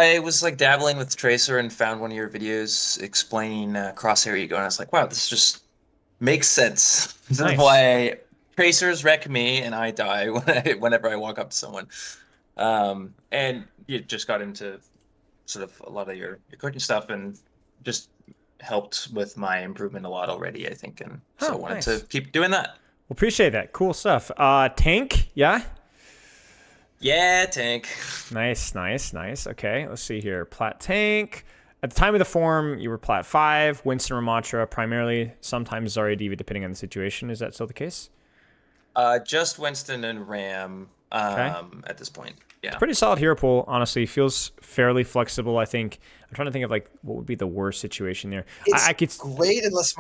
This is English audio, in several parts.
I was like dabbling with Tracer and found one of your videos explaining crosshair ego, and I was like, wow, this just makes sense. This is Nice. why Tracers wreck me and I die whenever I walk up to someone. And you just got into sort of a lot of your coaching stuff and just helped with my improvement a lot already, I think. And so I Oh, wanted to nice. keep doing that. Well, appreciate that. Cool stuff. Tank, yeah? Yeah, tank. Nice, nice, nice. Okay, let's see here. Plat tank. At the time of the form, you were plat 5, Winston Ramatra primarily, sometimes Zarya Diva depending on the situation. Is that still the case? Just Winston and Ram Okay. at this point. It's a Yeah. pretty solid hero pool, honestly. Feels fairly flexible, I think. I'm trying to think of like what would be the worst situation there. I It's could great unless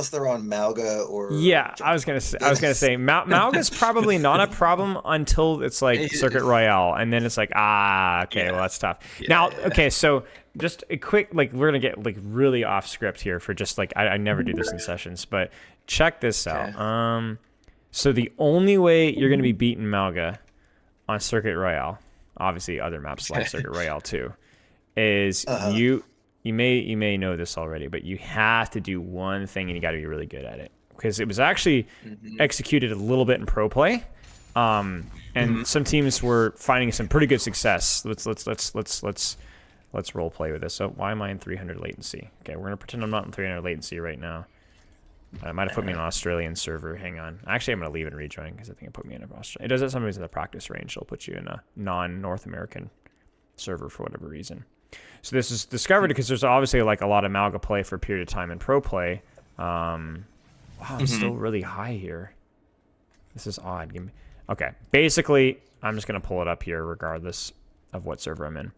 they're on Malga or Yeah, I was Jungle. gonna say. I Then was gonna it's say Malga's probably not a problem until it's like Circuit Royale, and then it's like okay, well Yeah. that's tough. Now, Yeah. okay, so just a quick like we're gonna get like really off script here for just like I never do this in sessions, but check this Okay. out. So the only way you're gonna be beating Malga on Circuit Royale, obviously other maps like Circuit Royale too, is uh-huh. you may know this already, but you have to do one thing and you got to be really good at it because it was actually Hmm. executed a little bit in pro play, Hmm. and some teams were finding some pretty good success. Let's role play with this. So why am I in 300 latency? Okay, we're gonna pretend I'm not in 300 latency right now. It might have put me in an Australian server. Hang on. Actually, I'm going to leave and rejoin because I think it put me in an Australian. It does that sometimes in the practice range. It'll put you in a non-North American server for whatever reason. So this is discovered because there's obviously like a lot of Malga play for a period of time in pro play. Wow, it's still Hmm. really high here. This is odd. Give me. Okay, basically, I'm just gonna pull it up here regardless of what server I'm in.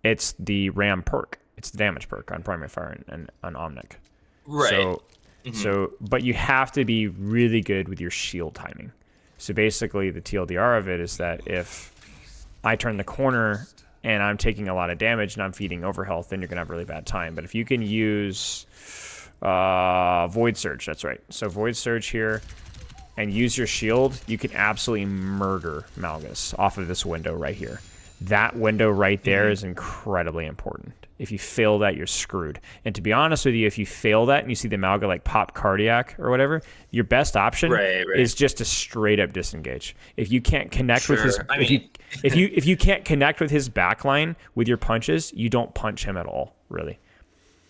It's the Ram perk. It's the damage perk on primary fire and on Omnic. Right. So, Hmm. but you have to be really good with your shield timing. So basically, the TLDR of it is that if I turn the corner and I'm taking a lot of damage and I'm feeding overhealth, then you're gonna have a really bad time. But if you can use Void Surge, that's right. So Void Surge here, and use your shield, you can absolutely murder Malgus off of this window right here. That window right there Hmm. is incredibly important. If you fail that, you're screwed. And to be honest with you, if you fail that and you see the Malga like pop cardiac or whatever, your best option Right. Right. is just to straight up disengage. If you can't connect with his Sure. I if you mean, if you can't connect with his backline with your punches, you don't punch him at all, really.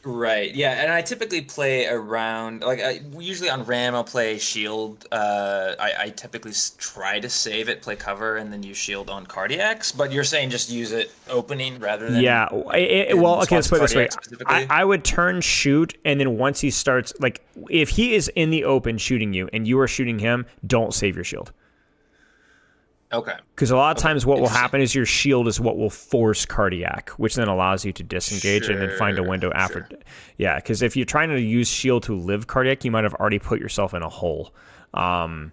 right. Yeah. And I typically play around, like, usually on Ram, I'll play shield. I typically try to save it, play cover, and then use shield on cardiacs. But you're saying just use it opening rather than Yeah. in Well, okay, let's response to put it this way. cardiac specifically? I would turn shoot, and then once he starts, like, if he is in the open shooting you and you are shooting him, don't save your shield. Okay. Because a lot of Okay. times what will Interesting. happen is your shield is what will force cardiac, which then allows you to disengage and then find a Sure. window after. Sure. Yeah, because if you're trying to use shield to live cardiac, you might have already put yourself in a hole. Hmm.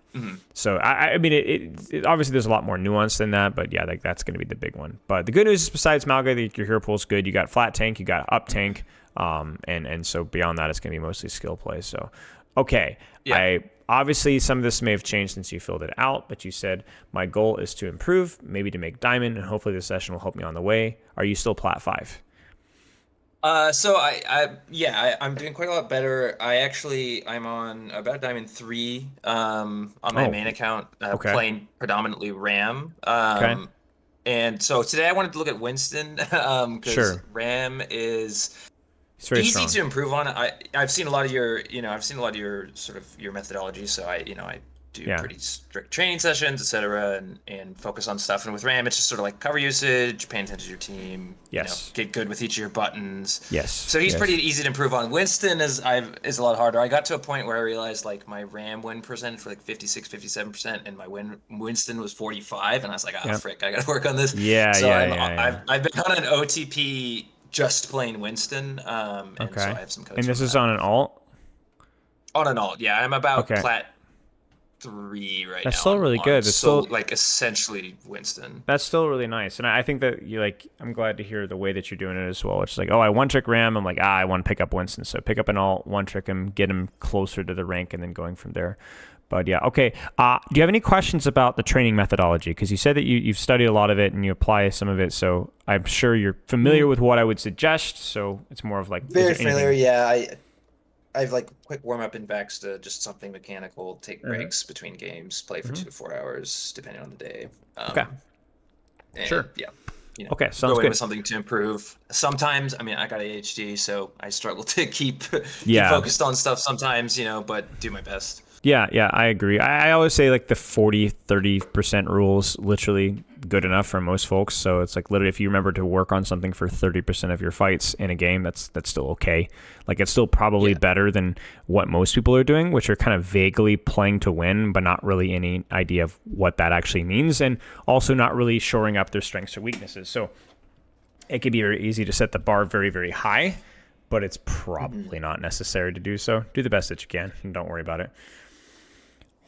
So I mean, obviously there's a lot more nuance than that, but yeah, like that's going to be the big one. But the good news is, besides Malga, your hero pool is good. You got flat tank, you got up tank, and so beyond that, it's going to be mostly skill play. So, okay, Yeah. I obviously some of this may have changed since you filled it out, but you said my goal is to improve, maybe to make diamond, and hopefully this session will help me on the way. Are you still plat 5? So yeah, I'm doing quite a lot better. I'm on about Diamond 3, on my Oh, main account, okay, playing predominantly Ram. okay, And so today I wanted to look at Winston, because sure. Ram is It's very easy strong. to improve on. I've seen a lot of I've seen a lot of your sort of your methodology, so I do Yeah. pretty strict training sessions, etc., and focus on stuff. And with RAM, it's just sort of like cover usage, paying attention to your team, Yes. get good with each of your buttons. Yes. So he's pretty Yes. easy to improve on. Winston is a lot harder. I got to a point where I realized like my RAM win percentage for like 56, 57%, and my Winston was 45, and I was like, ah, Yeah. frick, I gotta work on this. Yeah. So Yeah. Yeah. Yeah. I've been on an OTP just playing Winston, and so Okay. I have some And codes this from is that. on an alt. On and all, yeah, I'm about Okay. plat 3 right That's now still really on good. It's so still like essentially Winston. That's still really nice, and I think that you like. I'm glad to hear the way that you're doing it as well. It's like, oh, I one trick Ram. I'm like, I want to pick up Winston, so pick up an alt, one trick him, get him closer to the rank, and then going from there. But yeah, okay. Do you have any questions about the training methodology? Because you said that you've studied a lot of it and you apply some of it, so I'm sure you're familiar with what I would suggest. So it's more of like Very familiar, yeah. I've like quick warm up in Vex to just something mechanical, take breaks between games, play for 2 to 4 hours, depending on the day. Okay. And, Sure. Yeah. Okay, sounds go in good. with something to improve. Sometimes, I mean, I got ADHD, so I struggle to keep Yeah. focused on stuff sometimes, but do my best. Yeah, I agree. I always say like the 40-30% rules literally good enough for most folks. So it's like literally if you remember to work on something for 30% of your fights in a game, that's still okay. Like it's still probably better than what most people are doing, which are kind of vaguely playing to win, but not really any idea of what that actually means, and also not really shoring up their strengths or weaknesses. So it can be very easy to set the bar very, very high, but it's probably not necessary to do so. Do the best that you can and don't worry about it.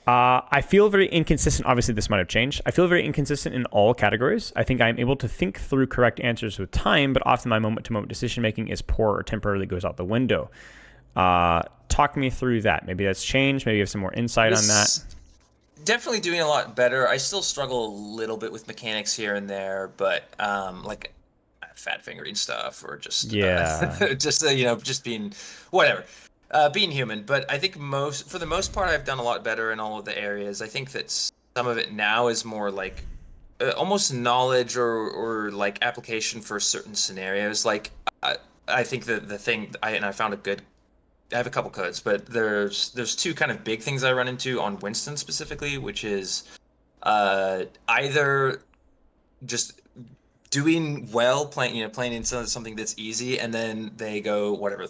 I feel very inconsistent. Obviously, this might have changed. I feel very inconsistent in all categories. I think I'm able to think through correct answers with time, but often my moment-to-moment decision-making is poor or temporarily goes out the window. Talk me through that. Maybe that's changed. Maybe you have some more insight on that. Definitely doing a lot better. I still struggle a little bit with mechanics here and there, but like fat fingering stuff or just just being whatever. Being human, but I think for the most part, I've done a lot better in all of the areas. I think that some of it now is more like almost knowledge or like application for certain scenarios. Like I think that the thing I found I have a couple codes, but there's two kind of big things I run into on Winston specifically, which is either just doing well, playing into something that's easy, and then they go whatever,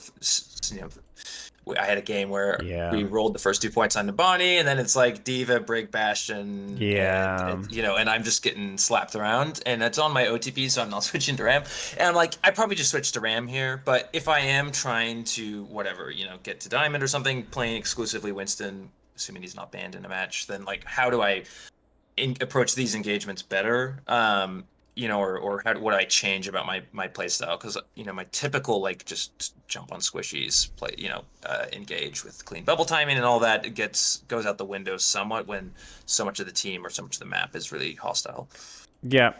I had a game where we rolled the first 2 points on Nabani, and then it's like Diva, Brig, Bastion, and I'm just getting slapped around, and it's on my OTP, so I'm not switching to Ram. And I'm like, I probably just switched to Ram here, but if I am trying to get to Diamond or something, playing exclusively Winston, assuming he's not banned in a match, then like, how do I approach these engagements better? Or what I change about my play style? Because my typical like just jump on squishies, play engage with clean bubble timing and all that goes out the window somewhat when so much of the team or so much of the map is really hostile. Yeah.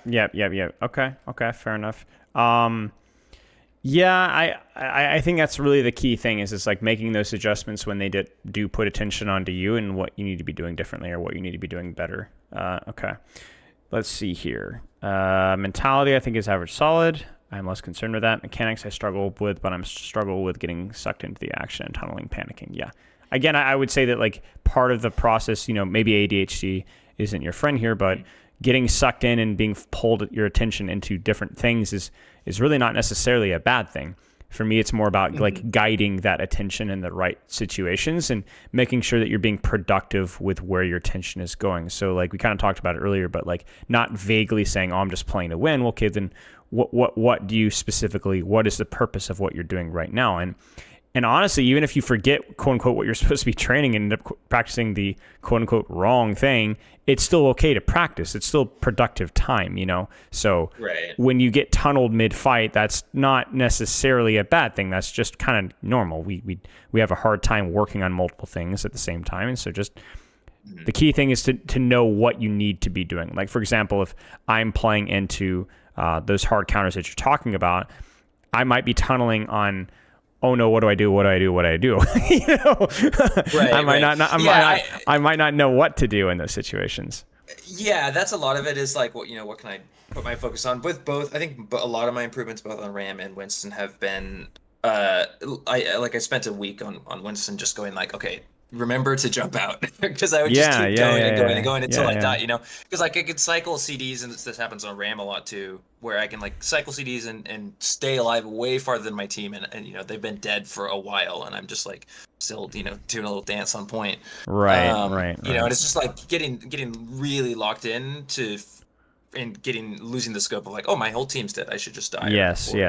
Okay, fair enough. I think that's really the key thing is like making those adjustments when they do put attention onto you and what you need to be doing differently or what you need to be doing better. Okay. Let's see here. Mentality, I think, is average solid. I'm less concerned with that. Mechanics, I struggle with, but I'm struggle with getting sucked into the action and tunneling, panicking. Yeah. Again, I would say that like part of the process, maybe ADHD isn't your friend here, but getting sucked in and being pulled your attention into different things is really not necessarily a bad thing. For me, it's more about like guiding that attention in the right situations and making sure that you're being productive with where your attention is going. So like we kind of talked about it earlier, but like not vaguely saying, oh, I'm just playing to win. Well, okay, then what do you specifically, what is the purpose of what you're doing right now? And honestly, even if you forget, quote unquote, what you're supposed to be training and end up practicing the quote unquote wrong thing, it's still okay to practice. It's still productive time, So when you get tunneled mid-fight, that's not necessarily a bad thing. That's just kind of normal. We have a hard time working on multiple things at the same time. And so just the key thing is to know what you need to be doing. Like, for example, if I'm playing into those hard counters that you're talking about, I might be tunneling on, oh no, what do I do? I might not know what to do in those situations. Yeah, that's a lot of it is like, what can I put my focus on? With both, I think a lot of my improvements both on Ram and Winston have been, I spent a week on Winston just going like, okay, remember to jump out, because I would just keep going until I die, because like I could cycle CDs, and this happens on Ram a lot too, where I can like cycle CDs and stay alive way farther than my team, and they've been dead for a while, and I'm just like still doing a little dance on point, right. And it's just like getting really locked in to and losing the scope of like, oh, my whole team's dead, I should just die. Yes. And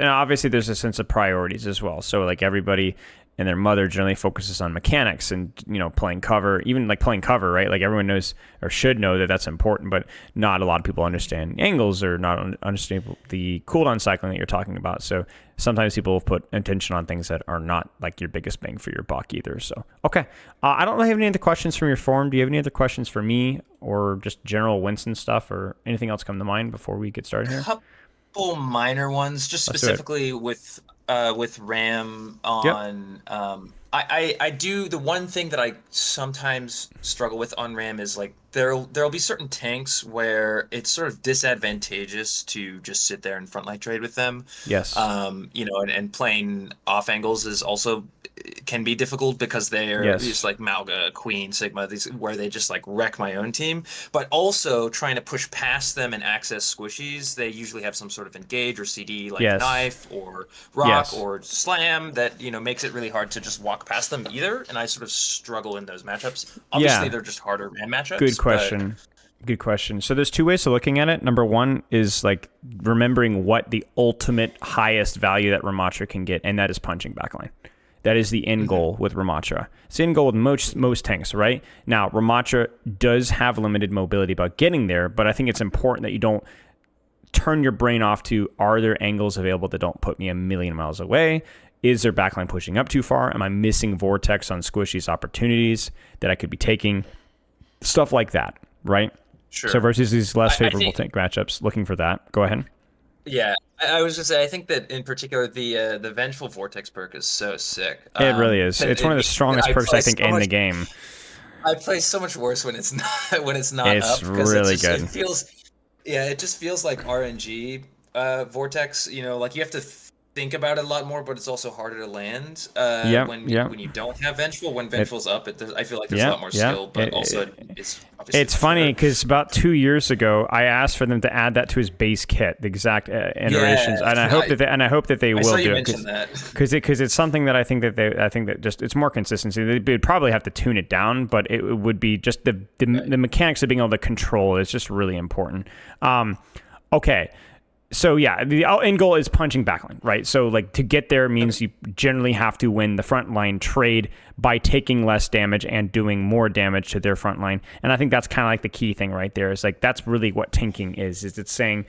obviously there's a sense of priorities as well. So like everybody and their mother generally focuses on mechanics and, you know, playing cover, even like playing cover, right? Like everyone knows or should know that that's important, but not a lot of people understand angles or not understand the cooldown cycling that you're talking about. So sometimes people put attention on things that are not like your biggest bang for your buck either. So, okay. I don't really have any other questions from your forum. Do you have any other questions for me or just general Winston stuff or anything else come to mind before we get started here? Couple minor ones, just specifically with RAM on. I do the one thing that I sometimes struggle with on RAM is like there'll be certain tanks where it's sort of disadvantageous to just sit there and frontline trade with them. Yes. You know, and playing off angles is also can be difficult because they're just like Malga, Queen, Sigma, these where they just like wreck my own team. But also trying to push past them and access squishies, they usually have some sort of engage or CD like knife or rock or slam that, you know, makes it really hard to just walk past them either. And I sort of struggle in those matchups. Obviously, they're just harder RAM matchups. Good question. Good question. So there's two ways of looking at it. Number one is like remembering what the ultimate highest value that Ramattra can get, and that is punching backline. That is the end goal with Ramattra. It's the end goal with most tanks, right? Now, Ramattra does have limited mobility about getting there, but I think it's important that you don't turn your brain off to, are there angles available that don't put me a million miles away? Is their backline pushing up too far? Am I missing vortex on squishies opportunities that I could be taking? Stuff like that, right? Sure. So versus these less favorable tank matchups, looking for that. Go ahead. Yeah, I was gonna say, I think that in particular the Vengeful Vortex perk is so sick. It really is. It's one of the strongest perks I think in the game. I play so much worse when it's not It's up. really good. It feels, it just feels like RNG Vortex. You know, like you have to think about it a lot more, but it's also harder to land when you don't have Vengeful. When Vengeful's up, I feel like there's a lot more skill, but it's funny because about 2 years ago, I asked for them to add that to his base kit, the exact iterations, and I hope that they will do it because it's something that I think that just it's more consistency. They'd probably have to tune it down, but it would be just the mechanics of being able to control is just really important. Okay. So yeah, the end goal is punching backline, right? So like to get there means you generally have to win the front line trade by taking less damage and doing more damage to their front line. And I think that's kind of like the key thing right there. Is like that's really what tanking is it's saying,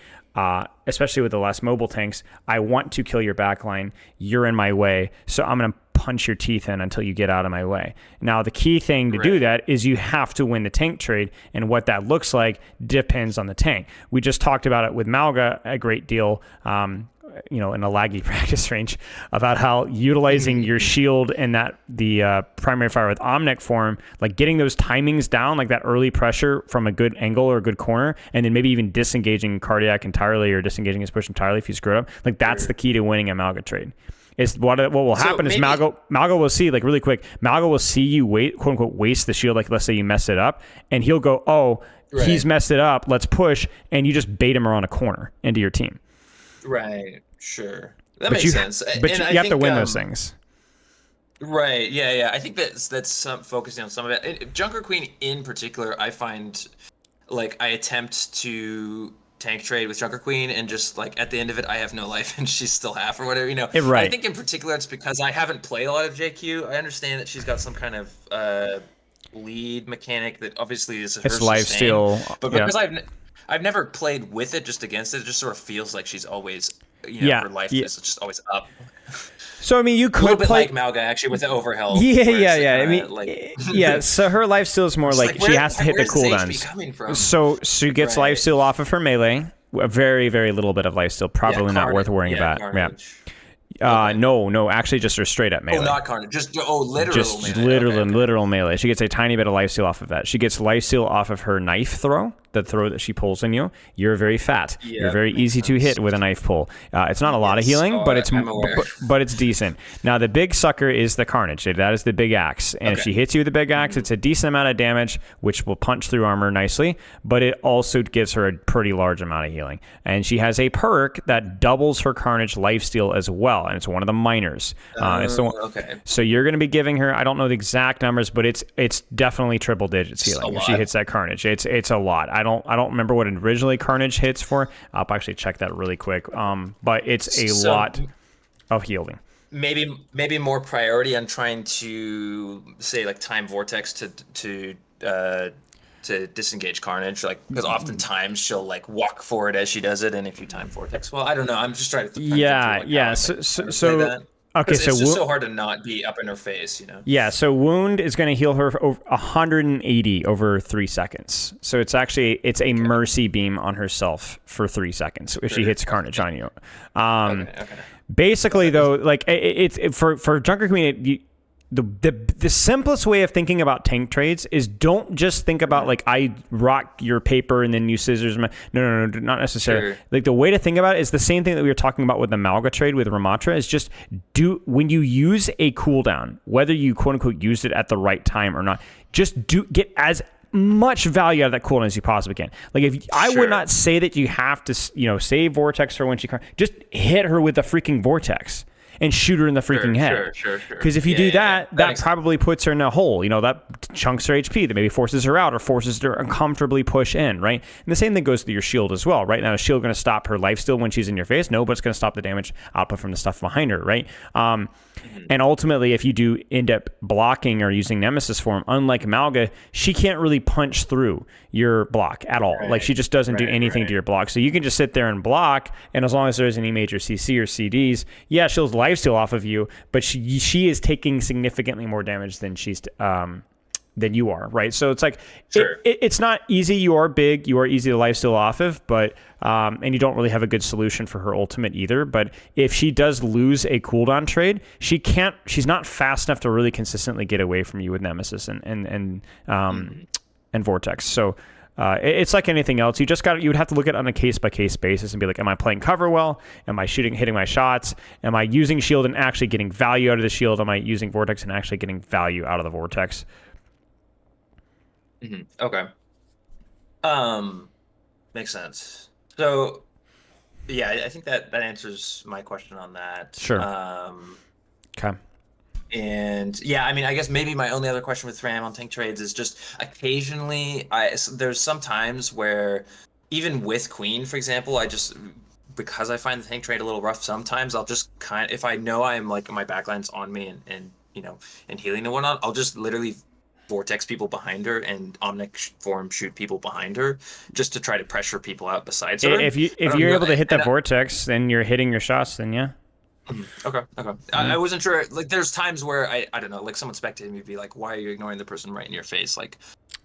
especially with the less mobile tanks, I want to kill your backline. You're in my way, so I'm going to punch your teeth in until you get out of my way. Now, the key thing to do that is you have to win the tank trade, and what that looks like depends on the tank. We just talked about it with Malga a great deal, you know, in a laggy practice range, about how utilizing your shield and that the primary fire with Omnic form, like getting those timings down, like that early pressure from a good angle or a good corner, and then maybe even disengaging Cardiac entirely or disengaging his push entirely if you screw it up. Like that's the key to winning a Malga trade. Is what will happen is Malga will see, like really quick, Malga will see you quote unquote waste the shield, like let's say you mess it up, and he'll go, oh, he's messed it up, let's push, and you just bait him around a corner into your team. Right, sure. That makes sense. But you have to win those things. Right, yeah. I think that's focusing on some of it. Junker Queen in particular, I find like I attempt to tank trade with Junker Queen and just like at the end of it I have no life and she's still half or whatever, you know. I think in particular it's because I haven't played a lot of JQ. I understand that she's got some kind of lead mechanic that obviously is her lifesteal, but because I've never played with it, just against it just sort of feels like she's always, you know, her life is just always up. So I mean, you could a little bit like Malga actually with the overhealth. Yeah. I mean, so her lifesteal is more like she has to hit the cooldowns. So she gets lifesteal off of her melee. A very, very little bit of lifesteal, probably not worth worrying about. Carnage. No, actually just her straight up melee. Oh, not Carnage, just literal melee. She gets a tiny bit of lifesteal off of that. She gets lifesteal off of her knife throw, the throw that she pulls in you. You're very fat. You're very easy to hit with a knife pull. It's not a lot of healing, but it's decent. Now the big sucker is the Carnage. That is the big axe, and if she hits you with the big axe, it's a decent amount of damage, which will punch through armor nicely. But it also gives her a pretty large amount of healing, and she has a perk that doubles her Carnage lifesteal as well. And it's one of the minors. So you're going to be giving her, I don't know the exact numbers, but it's definitely triple digits healing if she hits that Carnage. It's a lot. I don't remember what originally Carnage hits for. I'll actually check that really quick. But it's a lot of healing. maybe more priority on trying to say like time vortex uh to disengage carnage, like because oftentimes she'll like walk forward as she does it, and if you time vortex, well, I don't know. I'm just trying to think through Yeah, like how yeah. I So, might so, play so that okay, because so it's just so hard to not be up in her face, yeah, so wound is going to heal her for over 180 over 3 seconds. So it's a mercy beam on herself for 3 seconds if she hits carnage on you. Okay. Basically, though, like for Junker Queen, the simplest way of thinking about tank trades is don't just think about like I rock your paper and then you scissors. No, not necessarily. Sure. Like the way to think about it is the same thing that we were talking about with the Malga trade with Ramatra is just when you use a cooldown, whether you quote unquote used it at the right time or not, just get as much value out of that cooldown as you possibly can. Like if I would not say that you have to, save Vortex her when she just hit her with the freaking Vortex and shoot her in the freaking head. Sure. Because if you do that probably puts her in a hole. That chunks her HP. That maybe forces her out or forces her to uncomfortably push in, right? And the same thing goes to your shield as well, right? Now, is shield going to stop her lifesteal when she's in your face? No, but it's going to stop the damage output from the stuff behind her, right? And ultimately, if you do end up blocking or using Nemesis form, unlike Malga, she can't really punch through your block at all. Like she just doesn't do anything to your block. So you can just sit there and block, and as long as there isn't any major CC or CDs, yeah, she'll lifesteal off of you, but she is taking significantly more damage than than you are, right? So it's like it's not easy. You are big, you are easy to lifesteal off of, but and you don't really have a good solution for her ultimate either. But if she does lose a cooldown trade, she's not fast enough to really consistently get away from you with Nemesis and Vortex. So it's like anything else. You would have to look at it on a case-by-case basis and be like, am I playing cover well? Am I hitting my shots? Am I using shield and actually getting value out of the shield? Am I using Vortex and actually getting value out of the Vortex? Okay. Makes sense. So, yeah, I think that answers my question on that. Sure. Okay. And yeah, I mean, I guess maybe my only other question with Ram on tank trades is just occasionally there's some times where even with Queen, for example, because I find the tank trade a little rough sometimes, I'll just if I know I'm like my backline's on me and healing and whatnot, I'll just literally vortex people behind her and omnic form shoot people behind her just to try to pressure people out besides her. If you're able to hit that vortex, then you're hitting your shots, then yeah. Okay. I wasn't sure. Like, there's times where I don't know, like someone spectating me be like, "Why are you ignoring the person right in your face?" Like,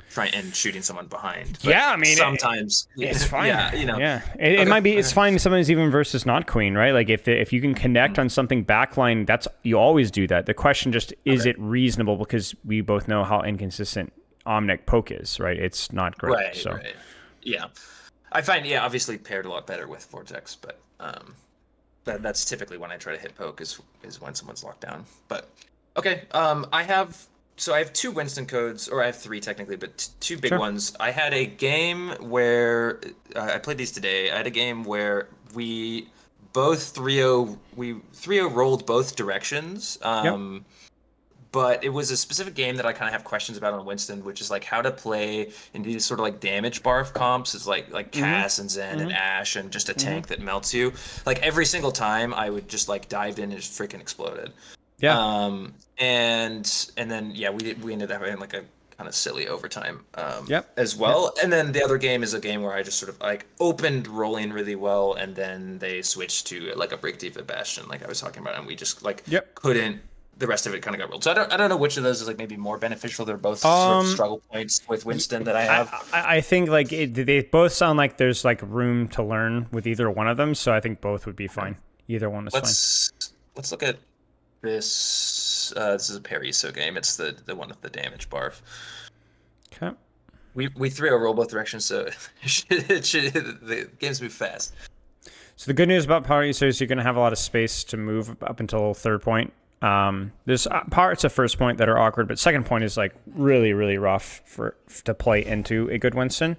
trying and shooting someone behind. But yeah, I mean, sometimes it's fine. Yeah, it might be. It's fine sometimes even versus not Queen, right? Like if you can connect on something backline, you always do that. The question just is it reasonable, because we both know how inconsistent Omnic poke is, right? It's not great. Right. Yeah, I find obviously paired a lot better with Vortex, but that's typically when I try to hit poke is when someone's locked down. But okay, I have 2 Winston codes, or I have 3 technically, but 2 big ones. I had a game where I played these today. I had a game where we both 3-0 rolled both directions. But it was a specific game that I kind of have questions about on Winston, which is like how to play in these sort of like damage barf comps. Is like Cass and Zen and Ashe and just a tank that melts you. Like every single time I would just like dived in and just freaking exploded. Yeah. And then we ended up having like a kind of silly overtime as well. Yep. And then the other game is a game where I just sort of like opened rolling really well, and then they switched to like a break diva bastion like I was talking about, and we just like couldn't. The rest of it kind of got rolled. So I don't know which of those is like maybe more beneficial. They're both sort of struggle points with Winston that I have. I think like they both sound like there's like room to learn with either one of them. So I think both would be fine. Either one is fine. Let's look at this. This is a Pariso game. It's the one with the damage barf. Okay. We 3-0 roll both directions, so the games move fast. So the good news about Pariso is you're going to have a lot of space to move up until third point. There's parts of first point that are awkward, but second point is like really, really rough to play into a good Winston.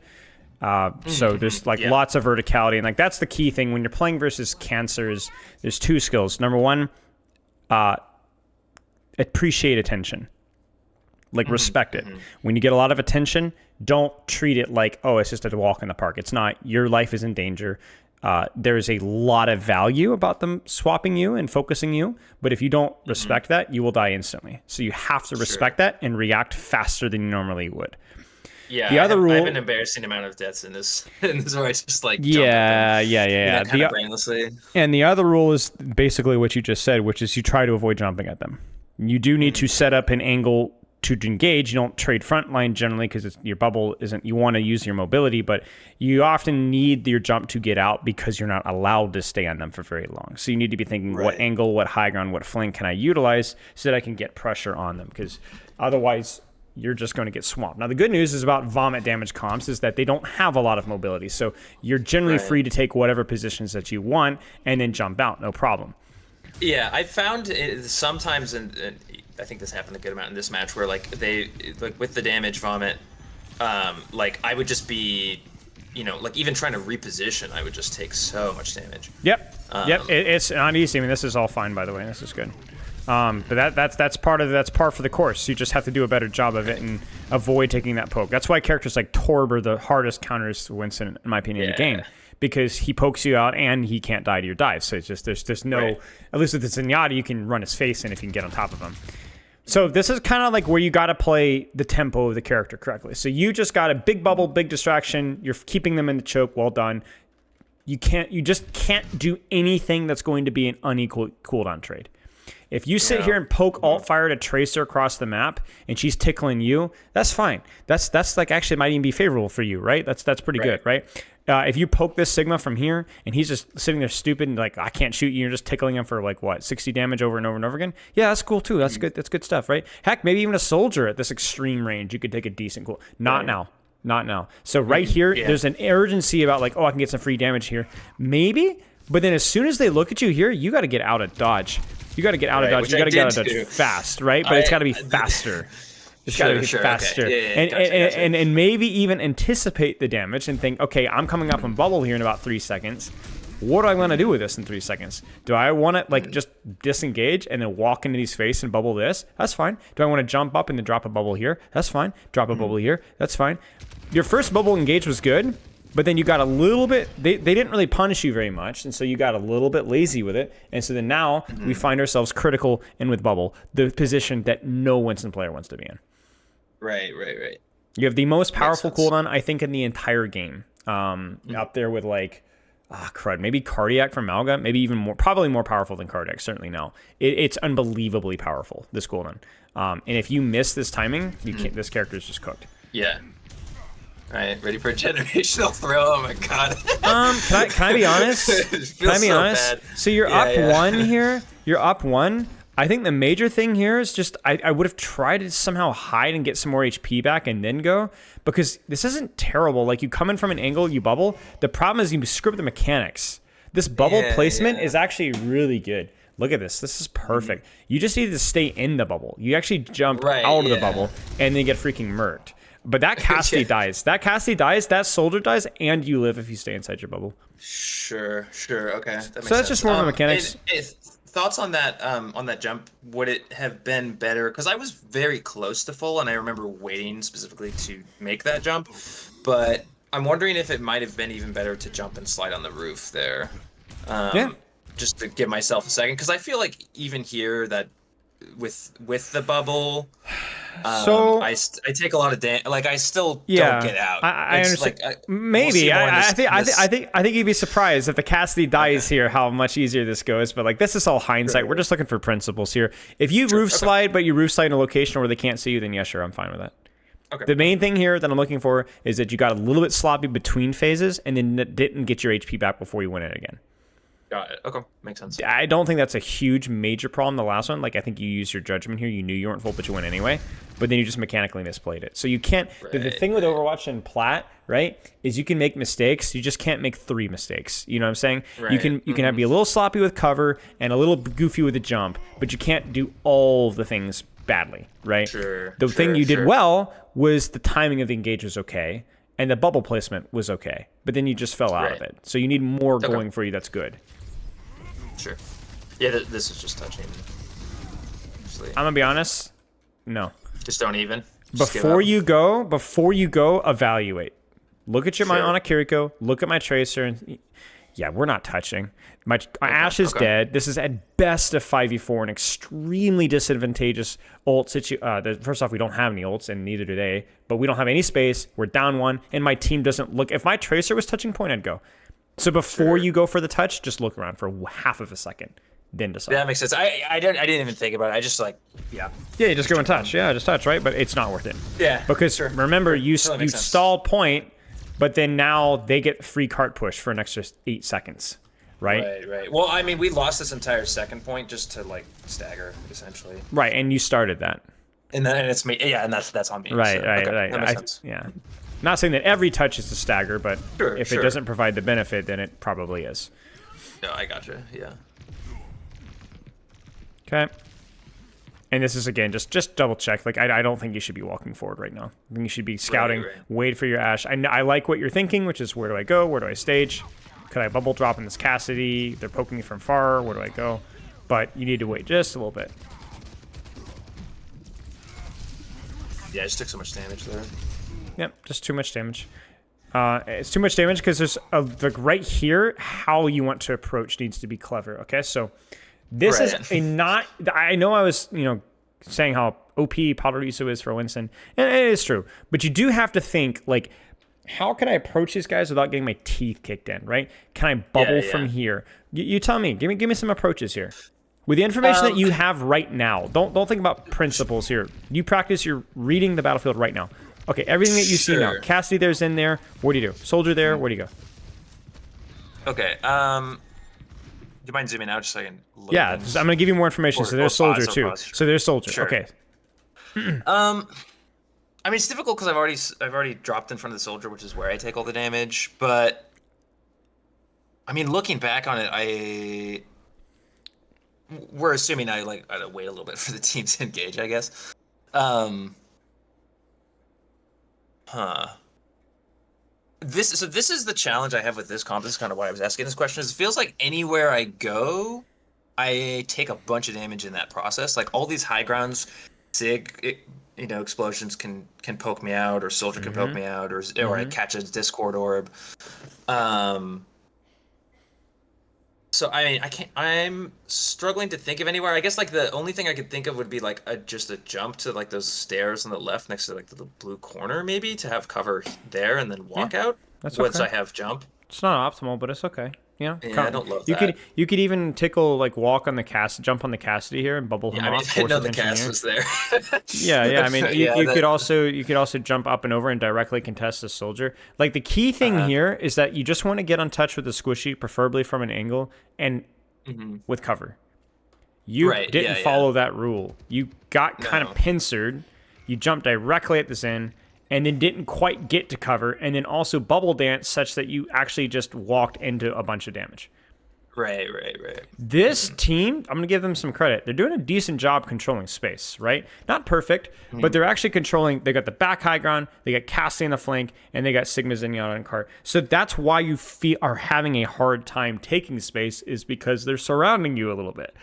So there's like lots of verticality, and like that's the key thing when you're playing versus cancers. There's 2 skills. Number 1, appreciate attention, like respect it. When you get a lot of attention, don't treat it like, oh, it's just a walk in the park. It's not. Your life is in danger. there's a lot of value about them swapping you and focusing you. But if you don't respect that, you will die instantly. So you have to respect that and react faster than you normally would. Yeah, the other rule, I have an embarrassing amount of deaths in this where I just like yeah. kind of brainlessly. And the other rule is basically what you just said, which is you try to avoid jumping at them. You do need to set up an angle to engage. You don't trade front line generally because your bubble isn't. You want to use your mobility, but you often need your jump to get out because you're not allowed to stay on them for very long. So you need to be thinking what angle, what high ground, what flank can I utilize so that I can get pressure on them, because otherwise you're just going to get swamped. Now, the good news is about vomit damage comps is that they don't have a lot of mobility. So you're generally free to take whatever positions that you want and then jump out, no problem. Yeah, I found it sometimes, and I think this happened a good amount in this match, where like with the damage vomit, like I would just be, like even trying to reposition, I would just take so much damage. Yep. It's not easy. I mean, this is all fine, by the way. This is good. But that's par for the course. You just have to do a better job of it and avoid taking that poke. That's why characters like Torb are the hardest counters to Winston, in my opinion, in the game, because he pokes you out and he can't die to your dive. So it's just there's no, at least with the Zenyatta, you can run his face in if you can get on top of him. So this is kind of like where you got to play the tempo of the character correctly. So you just got a big bubble, big distraction. You're keeping them in the choke. Well done. You just can't do anything that's going to be an unequal cooldown trade. If you sit here and poke alt fire to Tracer across the map and she's tickling you, that's fine. That's like actually might even be favorable for you, right? That's pretty good, right? If you poke this Sigma from here and he's just sitting there stupid and like, I can't shoot you, you're just tickling him for like what, 60 damage over and over and over again. Yeah, that's cool too. That's good. That's good stuff, right? Heck, maybe even a soldier at this extreme range, you could take a decent cool. Not now. So right here, there's an urgency about like, oh, I can get some free damage here. Maybe, but then as soon as they look at you here, you got to get out of dodge. You got to get out of dodge. You got to get out of dodge fast, right? But it's got to be faster. It's got to be faster. Okay. Gotcha. And maybe even anticipate the damage and think, okay, I'm coming up on bubble here in about 3 seconds. What do I want to do with this in 3 seconds? Do I want to like just disengage and then walk into his face and bubble this? That's fine. Do I want to jump up and then drop a bubble here? That's fine. Drop a bubble here. That's fine. Your first bubble engage was good, but then you got a little bit, they didn't really punish you very much, and so you got a little bit lazy with it, and so then now we find ourselves critical and with bubble, the position that no Winston player wants to be in. Right. You have the most powerful cooldown, I think, in the entire game. Up there with like, crud, maybe Cardiac from Malga, maybe even more, probably more powerful than Cardiac, certainly no. It's unbelievably powerful, this cooldown. And if you miss this timing, you can't, this character is just cooked. Yeah. All right, ready for a generational throw? Oh my god. Can I be honest? Can I be honest? Bad. So you're up one here. You're up one. I think the major thing here is just I would have tried to somehow hide and get some more HP back and then go, because this isn't terrible. Like you come in from an angle, you bubble. The problem is you screw up the mechanics. This bubble placement is actually really good. Look at this. This is perfect. You just need to stay in the bubble. You actually jump out of the bubble and then get freaking murked. But that Cassidy dies. That Cassidy dies. That soldier dies, and you live if you stay inside your bubble. Sure. Okay. That makes so that's sense. just more of the mechanics. Thoughts on that jump? Would it have been better? Because I was very close to full, and I remember waiting specifically to make that jump. But I'm wondering if it might have been even better to jump and slide on the roof there. Just to give myself a second, because I feel like even here that with the bubble. So I take a lot of damage. Like I still don't get out. I understand. Like, maybe I think you'd be surprised if the Cassidy dies here how much easier this goes. But like this is all hindsight. We're just looking for principles here. If you roof slide, but you roof slide in a location where they can't see you, then yeah, sure, I'm fine with that. Okay. The main thing here that I'm looking for is that you got a little bit sloppy between phases and then didn't get your HP back before you went in again. Got it. Okay. Makes sense. I don't think that's a huge major problem. The last one, like I think you used your judgment here. You knew you weren't full, but you went anyway. But then you just mechanically misplayed it. So you can't. The thing with Overwatch and Plat, right, is you can make mistakes. You just can't make 3 mistakes. You know what I'm saying? Right. You can be a little sloppy with cover and a little goofy with the jump, but you can't do all the things badly, right? The thing you did well was the timing of the engage was okay, and the bubble placement was okay. But then you just fell out of it. So you need more going for you. That's good. Sure. Yeah, this is just touching. I'm gonna be honest. No. Just don't even. Before you go, evaluate. Look at my Ana Kiriko. Look at my Tracer. And yeah, we're not touching. My Ashe is dead. This is at best a 5v4, an extremely disadvantageous ult situation. First off, we don't have any ults, and neither do they. But we don't have any space. We're down 1, and my team doesn't look. If my Tracer was touching point, I'd go. So before you go for the touch, just look around for half of a second, then decide. That makes sense. I didn't even think about it. I just like, yeah. Yeah, you just go and touch. Yeah, just touch, right? But it's not worth it. Yeah. Because remember, you stalled point, but then now they get free cart push for an extra 8 seconds. Right. Well, I mean, we lost this entire second point just to like stagger, essentially. Right, and you started that. And then it's me. Yeah, and that's on me. Right, so, right. That makes sense. Yeah. Not saying that every touch is a stagger, but if it sure. doesn't provide the benefit, then it probably is. No, I gotcha. Yeah. Okay. And this is, again, just double check. Like, I don't think you should be walking forward right now. I think you should be scouting, wait for your Ashe. I like what you're thinking, which is, where do I go? Where do I stage? Could I bubble drop in this Cassidy? They're poking me from far. Where do I go? But you need to wait just a little bit. Yeah, I just took so much damage there. Yep, just too much damage. It's too much damage because there's like right here, how you want to approach needs to be clever. Okay, so this is a not. I know I was saying how OP Paloriso is for Winston, and it is true. But you do have to think like, how can I approach these guys without getting my teeth kicked in? Right? Can I bubble from here? You tell me. Give me some approaches here. With the information that you have right now, don't think about principles here. You practice. You're reading the battlefield right now. Okay, everything that you see now. Cassidy there's in there. What do you do? Soldier there. Where do you go? Okay. Do you mind zooming out just so I can look? Yeah, I'm gonna give you more information. So there's soldier too. So there's soldier. Sure. Okay. I mean, it's difficult because I've already dropped in front of the soldier, which is where I take all the damage. But I mean, looking back on it, we're assuming I wait a little bit for the team to engage, I guess. This is the challenge I have with this comp. This is kind of why I was asking this question. Is it feels like anywhere I go, I take a bunch of damage in that process. Like all these high grounds, explosions can poke me out, or soldier can poke me out, or I catch a Discord orb. So I mean, I'm struggling to think of anywhere. I guess like the only thing I could think of would be like just a jump to like those stairs on the left next to like the blue corner, maybe to have cover there and then walk out. That's once okay. I have jump. It's not optimal, but it's okay. Yeah, I don't love that. You could even tickle like walk on the jump on the Cassidy here and bubble him off. I know the cast was there. yeah. I mean, you could also jump up and over and directly contest the soldier. Like the key thing here is that you just want to get on touch with the squishy, preferably from an angle and with cover. You didn't follow that rule. You got kind of pincered. You jumped directly at the Zen, and then didn't quite get to cover, and then also bubble dance such that you actually just walked into a bunch of damage. Right. This team, I'm going to give them some credit. They're doing a decent job controlling space, right? Not perfect, but they're actually controlling. They got the back high ground, they got Cassie in the flank, and they got Sigma Zenyatta and Cart. So that's why you are having a hard time taking space, is because they're surrounding you a little bit.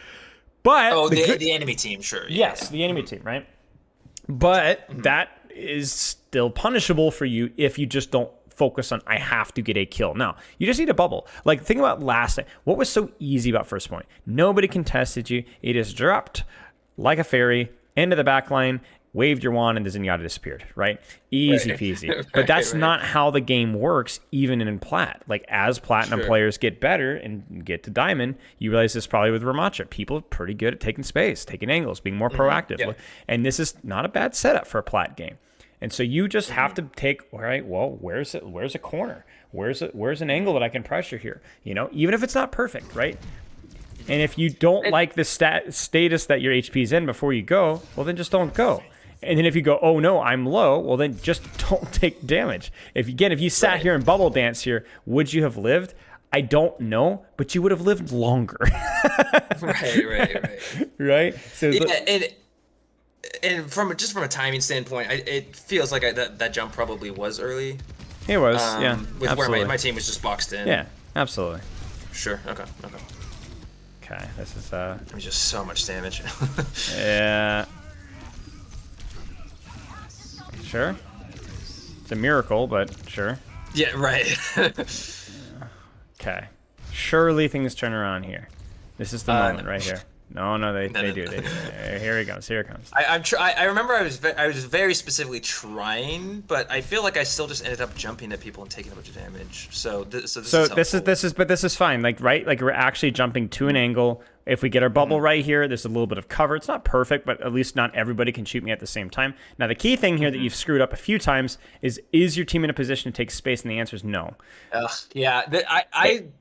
But the enemy team, sure. Yes, the enemy team, right? But that is still punishable for you if you just don't focus on, I have to get a kill. No, you just need a bubble. Like, think about last night. What was so easy about first point? Nobody contested you. It just dropped like a fairy into the back line, waved your wand, and the Zenyatta disappeared, right? Easy peasy. But that's not how the game works, even in Plat. Like, as Platinum players get better and get to Diamond, you realize this probably with Ramattra. People are pretty good at taking space, taking angles, being more proactive. Yeah. And this is not a bad setup for a Plat game. And so you just have to take, all right, well, where's a corner? Where's an angle that I can pressure here? Even if it's not perfect, right? And if you don't like the status that your HP is in before you go, well, then just don't go. And then if you go, oh no, I'm low, well, then just don't take damage. If you sat here and bubble dance here, would you have lived? I don't know, but you would have lived longer. Right? So and from a timing standpoint, it feels like that jump probably was early. It was, yeah. With absolutely. where my team was just boxed in. Yeah, absolutely. Sure. Okay. This is It was just so much damage. Yeah. Sure. It's a miracle, but sure. Yeah. Right. Okay. surely things turn around here. This is the moment No. right here. No, they No, do. no. They do. Here it comes. Here it comes. I remember I was very specifically trying, but I feel like I still just ended up jumping at people and taking a bunch of damage. So this is helpful. This is fine. Like, right? Like, we're actually jumping to an angle. If we get our bubble right here, there's a little bit of cover. It's not perfect, but at least not everybody can shoot me at the same time. Now, the key thing here that you've screwed up a few times is your team in a position to take space? And the answer is no. Yeah,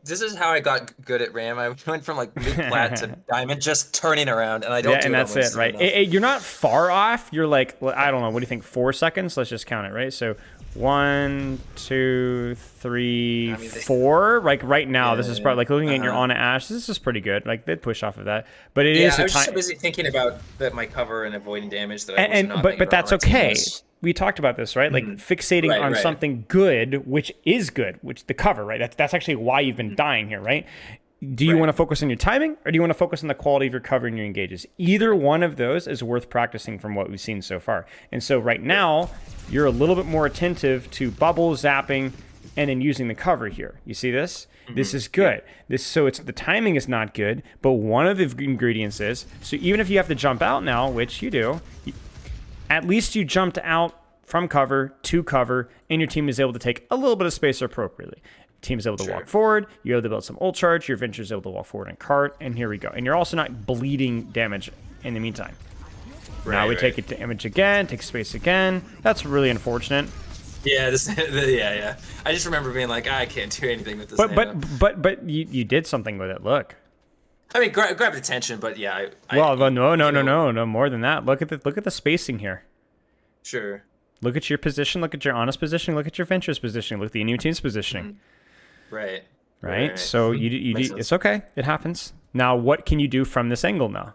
this is how I got good at Ram. I went from like mid plat to diamond, just turning around, and I don't. And that's it, right? You're not far off. You're like, well, I don't know. What do you think? 4 seconds? Let's just count it, right? So 1, 2, 3, 4. Like right now, this is probably like looking at your on Ash. This is pretty good. Like they'd push off of that, but it is. I was just so busy thinking about my cover and avoiding damage that I was not. But that's okay. We talked about this, right? Like fixating on something good, which is good, which the cover, right? That's actually why you've been dying here, right? Do you want to focus on your timing, or do you want to focus on the quality of your cover and your engages? Either one of those is worth practicing from what we've seen so far. And so right now, you're a little bit more attentive to bubble zapping and then using the cover here. You see this? This is good. So the timing is not good, but one of the ingredients is, so even if you have to jump out now, which you do, at least you jumped out from cover to cover, and your team is able to take a little bit of space appropriately. Team is able to walk forward. You're able to build some ult charge. Your Venture is able to walk forward and cart, and here we go. And you're also not bleeding damage in the meantime. Now we take it damage again, take space again. That's really unfortunate. Yeah, yeah. I just remember being like, I can't do anything with this. But you did something with it. Look. I mean, grabbed attention, but yeah. No, more than that. Look at the spacing here. Sure. Look at your position. Look at your honest positioning. Look at your Venture's positioning. Look at the enemy team's positioning. Right. So you it's okay. It happens. Now, what can you do from this angle now?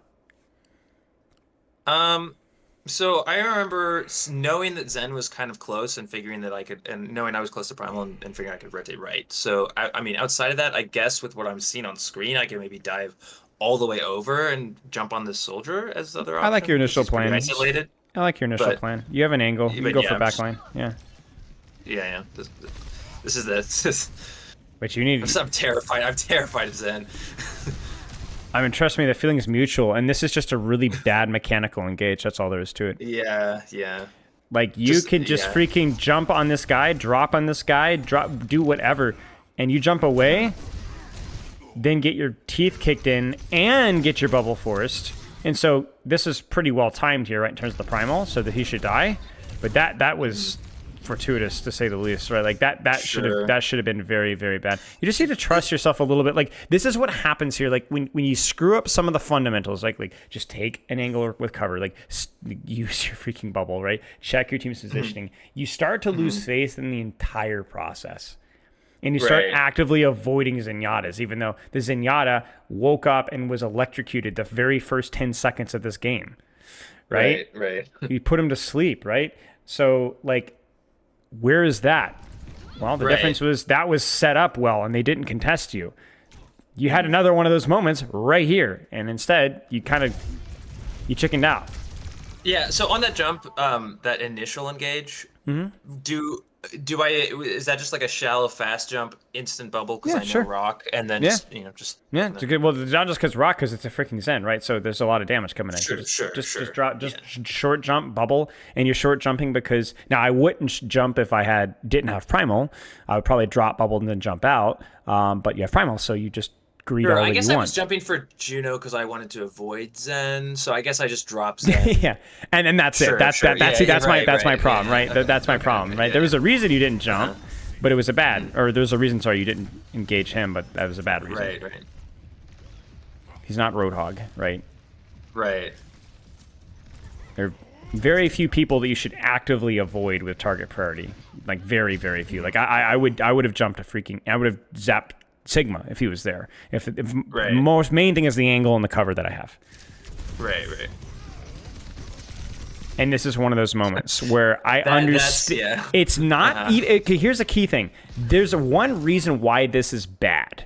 So I remember knowing that Zen was kind of close and figuring that I could, and knowing I was close to Primal and figuring I could rotate right. So I mean, outside of that, I guess with what I'm seeing on screen, I can maybe dive all the way over and jump on this solder as the other option. I like your initial plan. Isolated. I like your initial plan. You have an angle. You can go for backline. Yeah. Yeah. This is this. But you need. I'm terrified. I'm terrified of Zen. I mean, trust me, the feeling is mutual, and this is just a really bad mechanical engage. That's all there is to it. Yeah. Like you could just freaking jump on this guy, drop on this guy, do whatever, and you jump away, then get your teeth kicked in and get your bubble forced. And so this is pretty well timed here, right, in terms of the primal, so that he should die. But that was fortuitous, to say the least, right? Like that should have been very, very bad. You just need to trust yourself a little bit. Like this is what happens here. Like when you screw up some of the fundamentals, like just take an angle with cover, like use your freaking bubble, right? Check your team's positioning. You start to lose faith in the entire process. And you start actively avoiding Zenyatas, even though the Zenyatta woke up and was electrocuted the very first 10 seconds of this game, right? You put him to sleep, right? So, like, where is that? Well, the difference was that was set up well, and they didn't contest you. You had another one of those moments right here, and instead, you chickened out. Yeah, so on that jump, that initial engage, is that just like a shallow fast jump, instant bubble because I know rock, and then just it's good. Well, not just because rock, because it's a freaking Zen, right? So there's a lot of damage coming in. Just drop, short jump, bubble, and you're short jumping because now I wouldn't jump if I didn't have primal. I would probably drop bubble and then jump out. But you have primal, so you just greed all that you want. I guess I was jumping for Juno because I wanted to avoid Zen, so I guess I just dropped Zen. Yeah, and that's it. That's my problem, right? That's my problem, right? There was a reason you didn't jump, but it was there was a reason. Sorry, you didn't engage him, but that was a bad reason. Right. He's not Roadhog, right? Right. There are very few people that you should actively avoid with target priority. Like very, very few. Like I would have jumped I would have zapped Sigma if he was there. If most main thing is the angle and the cover that I have. Right. And this is one of those moments where I understand. It's not. Here's a key thing. There's one reason why this is bad.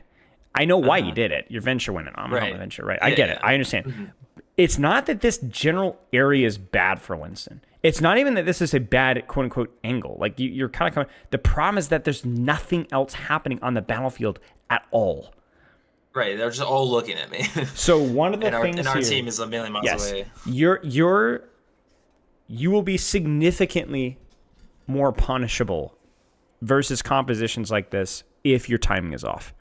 I know why you did it. Your Venture went in. I'm on a Venture, right? I get it. I understand. It's not that this general area is bad for Winston. It's not even that this is a bad quote unquote angle. Like you're kind of the problem is that there's nothing else happening on the battlefield at all. Right, they're just all looking at me. So one of the and things our here, team is a million miles yes, away. you will be significantly more punishable versus compositions like this if your timing is off.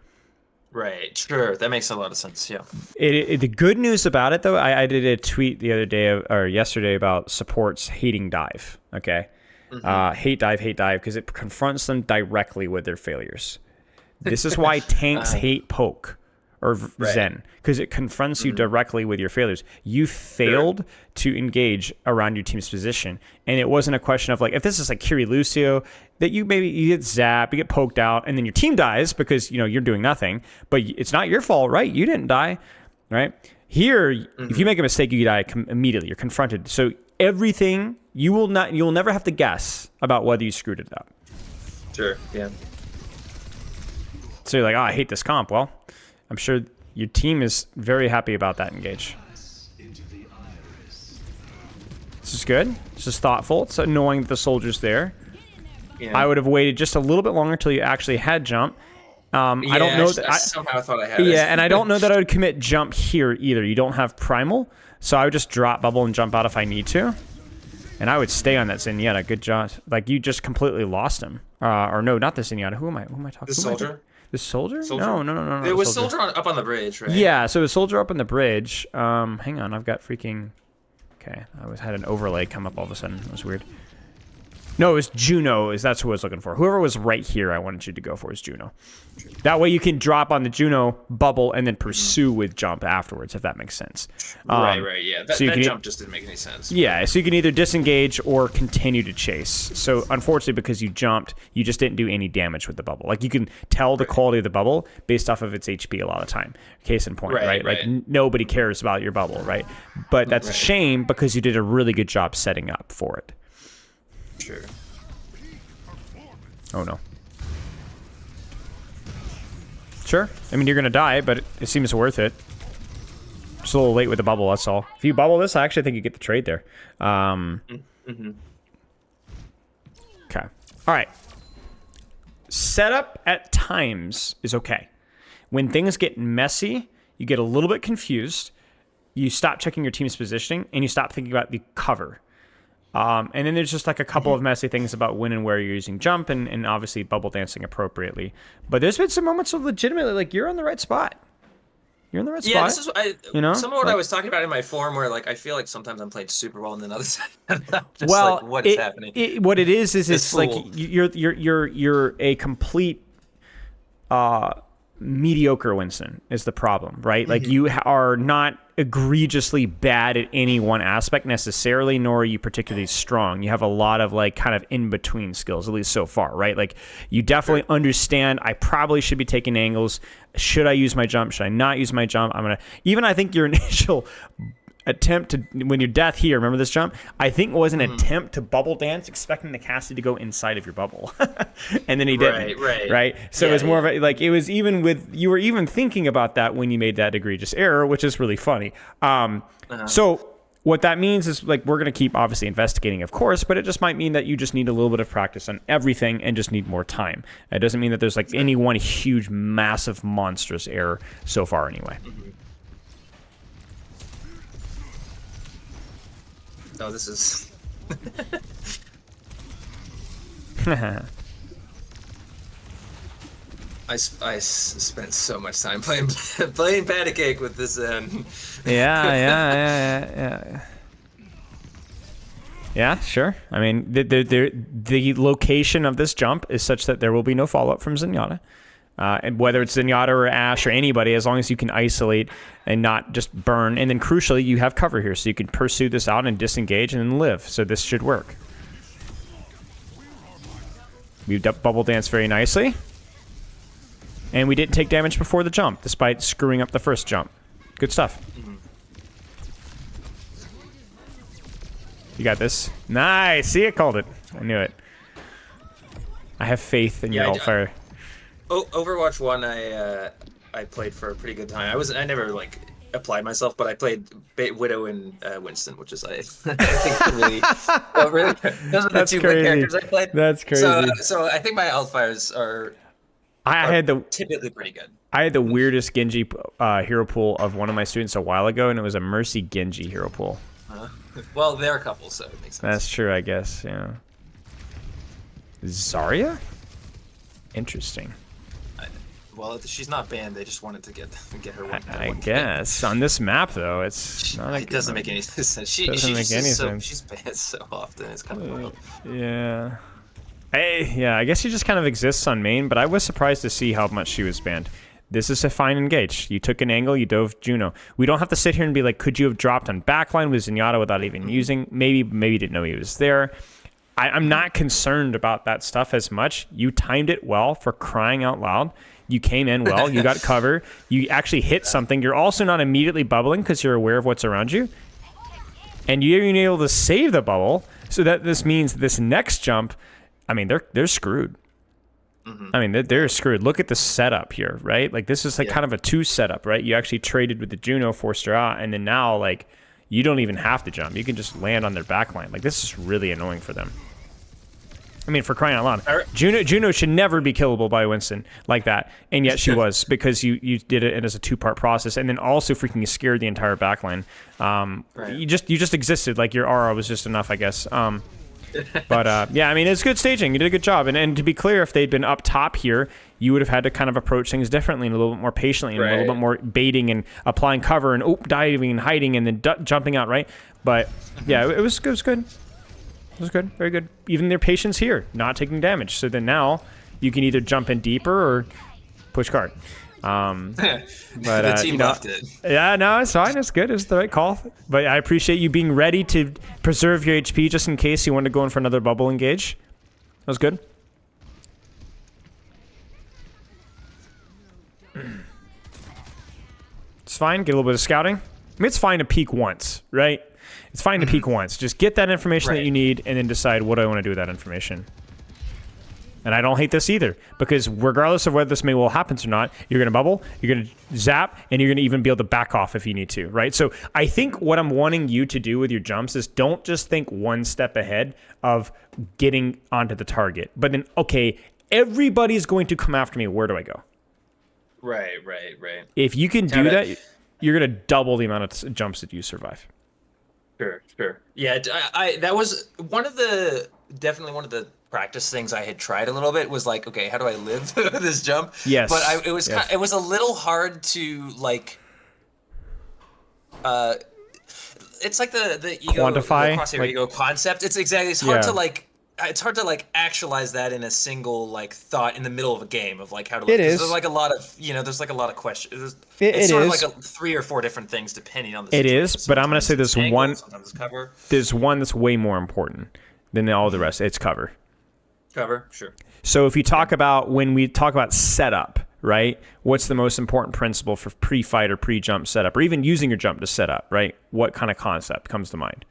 Right, sure, that makes a lot of sense. Yeah. The good news about it, though, I did a tweet the other day or yesterday about supports hating dive. Okay, hate dive, because it confronts them directly with their failures. This is why tanks hate poke or Zen, because it confronts you directly with your failures. You failed to engage around your team's position, and it wasn't a question of like, if this is like Kiri Lucio, that you get zapped, you get poked out, and then your team dies because you're doing nothing, but it's not your fault, right? You didn't die, right? Here, if you make a mistake, you die immediately. You're confronted. So everything you will never have to guess about whether you screwed it up. Sure. Yeah. So you're like, oh, I hate this comp. Well, I'm sure your team is very happy about that engage. This is good. This is thoughtful. It's annoying that the soldier's there. Yeah. I would have waited just a little bit longer until you actually had jump. I don't know that I somehow thought I had it. Yeah, and I don't know that I would commit jump here either. You don't have primal, so I would just drop bubble and jump out if I need to. And I would stay on that Zenyatta. Good job. Like, you just completely lost him. Or no, not the Zenyatta. Who am I talking? The soldier. The soldier? No. It was soldier up on the bridge, right? Yeah, so it was soldier up on the bridge. Hang on, I've got freaking... Okay, had an overlay come up all of a sudden. It was weird. No, it was Juno. That's who I was looking for. Whoever was right here I wanted you to go for is Juno. That way you can drop on the Juno bubble and then pursue with jump afterwards, if that makes sense. Right, yeah. That jump just didn't make any sense. Yeah, so you can either disengage or continue to chase. So unfortunately, because you jumped, you just didn't do any damage with the bubble. Like, you can tell the quality of the bubble based off of its HP a lot of time. Case in point, right? Like, nobody cares about your bubble, right? But that's a shame because you did a really good job setting up for it. Sure. Oh no. Sure. I mean, you're gonna die, but it seems worth it. Just a little late with the bubble, that's all. If you bubble this, I actually think you get the trade there. Okay. Alright. Setup at times is okay. When things get messy, you get a little bit confused, you stop checking your team's positioning, and you stop thinking about the cover. And then there's just like a couple of messy things about when and where you're using jump and obviously bubble dancing appropriately. But there's been some moments of legitimately, like, you're on the right spot. You're in the right spot. Yeah, this is some of what I was talking about in my forum, where like I feel like sometimes I'm playing super well and then other times I'm just like, what is happening? What it is it's like you're a complete mediocre Winston is the problem, right? Like, you are not egregiously bad at any one aspect necessarily, nor are you particularly strong. You have a lot of like kind of in between skills, at least so far, right? Like, you definitely understand I probably should be taking angles. Should I use my jump? Should I not use my jump? I think your initial attempt to, when your death here, remember this jump? I think it was an attempt to bubble dance, expecting the Cassie to go inside of your bubble. And then he didn't. Right? So it was more of a, like, it was even with, you were even thinking about that when you made that egregious error, which is really funny. So what that means is, like, we're going to keep obviously investigating, of course, but it just might mean that you just need a little bit of practice on everything and just need more time. It doesn't mean that there's like any one huge, massive, monstrous error so far anyway. Oh, this is... I spent so much time playing patty cake with this. Yeah, sure. I mean, the location of this jump is such that there will be no follow-up from Zenyatta. And whether it's Zenyatta or Ashe or anybody, as long as you can isolate and not just burn. And then crucially, you have cover here, so you can pursue this out and disengage and then live. So this should work. We bubble dance very nicely. And we didn't take damage before the jump, despite screwing up the first jump. Good stuff. You got this. Nice. See, I called it. I knew it. I have faith in your alt-fire. Overwatch 1, I played for a pretty good time. I never like applied myself, but I played Widow and Winston, which is I think really those are the two good characters I played. That's crazy. So I think my alt fires are I had the typically pretty good. I had the weirdest Genji hero pool of one of my students a while ago, and it was a Mercy Genji hero pool. Well, they're a couple, so it makes sense. That's true, I guess. Yeah. Zarya? Interesting. Well, she's not banned. They just wanted to get her one. I guess on this map though, it's not. It doesn't make any sense. She doesn't make any sense. She's banned so often. It's kind of wild. Yeah. Yeah. I guess she just kind of exists on main, but I was surprised to see how much she was banned. This is a fine engage. You took an angle, you dove Juno. We don't have to sit here and be like, could you have dropped on backline with Zenyatta without even using? Maybe you didn't know he was there. I'm not concerned about that stuff as much. You timed it well, for crying out loud. You came in well. You got cover. You actually hit something. You're also not immediately bubbling because you're aware of what's around you. And you're even able to save the bubble. So that this means this next jump, I mean, they're screwed. I mean, they're screwed. Look at the setup here, right? Like, this is like kind of a 2 setup, right? You actually traded with the Juno, forced her out, and then now, like, you don't even have to jump. You can just land on their backline. Like, this is really annoying for them. I mean, for crying out loud, Juno should never be killable by Winston like that, and yet she was, because you did it as a 2-part process, and then also freaking scared the entire backline. You just existed, like your aura was just enough, I guess. But yeah, I mean, it's good staging. You did a good job, and to be clear, if they'd been up top here, you would have had to kind of approach things differently and a little bit more patiently and a little bit more baiting and applying cover and diving and hiding and then jumping out, right? But yeah, it was good. It was good, very good. Even their patience here, not taking damage. So then now you can either jump in deeper or push card. But the team left it. Yeah, no, it's fine. It's good. It's the right call. But I appreciate you being ready to preserve your HP just in case you want to go in for another bubble engage. That was good. It's fine. Get a little bit of scouting. I mean, it's fine to peek once, right? It's fine to peek once. Just get that information that you need and then decide what do I want to do with that information. And I don't hate this either, because regardless of whether this may well happens or not, you're going to bubble, you're going to zap, and you're going to even be able to back off if you need to, right? So I think what I'm wanting you to do with your jumps is don't just think one step ahead of getting onto the target, but then, okay, everybody's going to come after me. Where do I go? Right. If you can do that, you're going to double the amount of jumps that you survive. Sure. Yeah, that was definitely one of the practice things I had tried a little bit, was like, okay, how do I live this jump? Yes. But it was a little hard to like. It's like the ego, quantify, the crosshair ego concept. It's hard to like actualize that in a single like thought in the middle of a game of like how to. It is. There's like a lot of there's like a lot of questions. It's sort of like 3 or 4 different things depending on the situation. It is, but I'm gonna say there's angle, one. Sometimes cover. There's one that's way more important than all the rest. It's cover. Cover, sure. So if you talk about, when we talk about setup, right? What's the most important principle for pre-fight or pre-jump setup, or even using your jump to set up, right? What kind of concept comes to mind?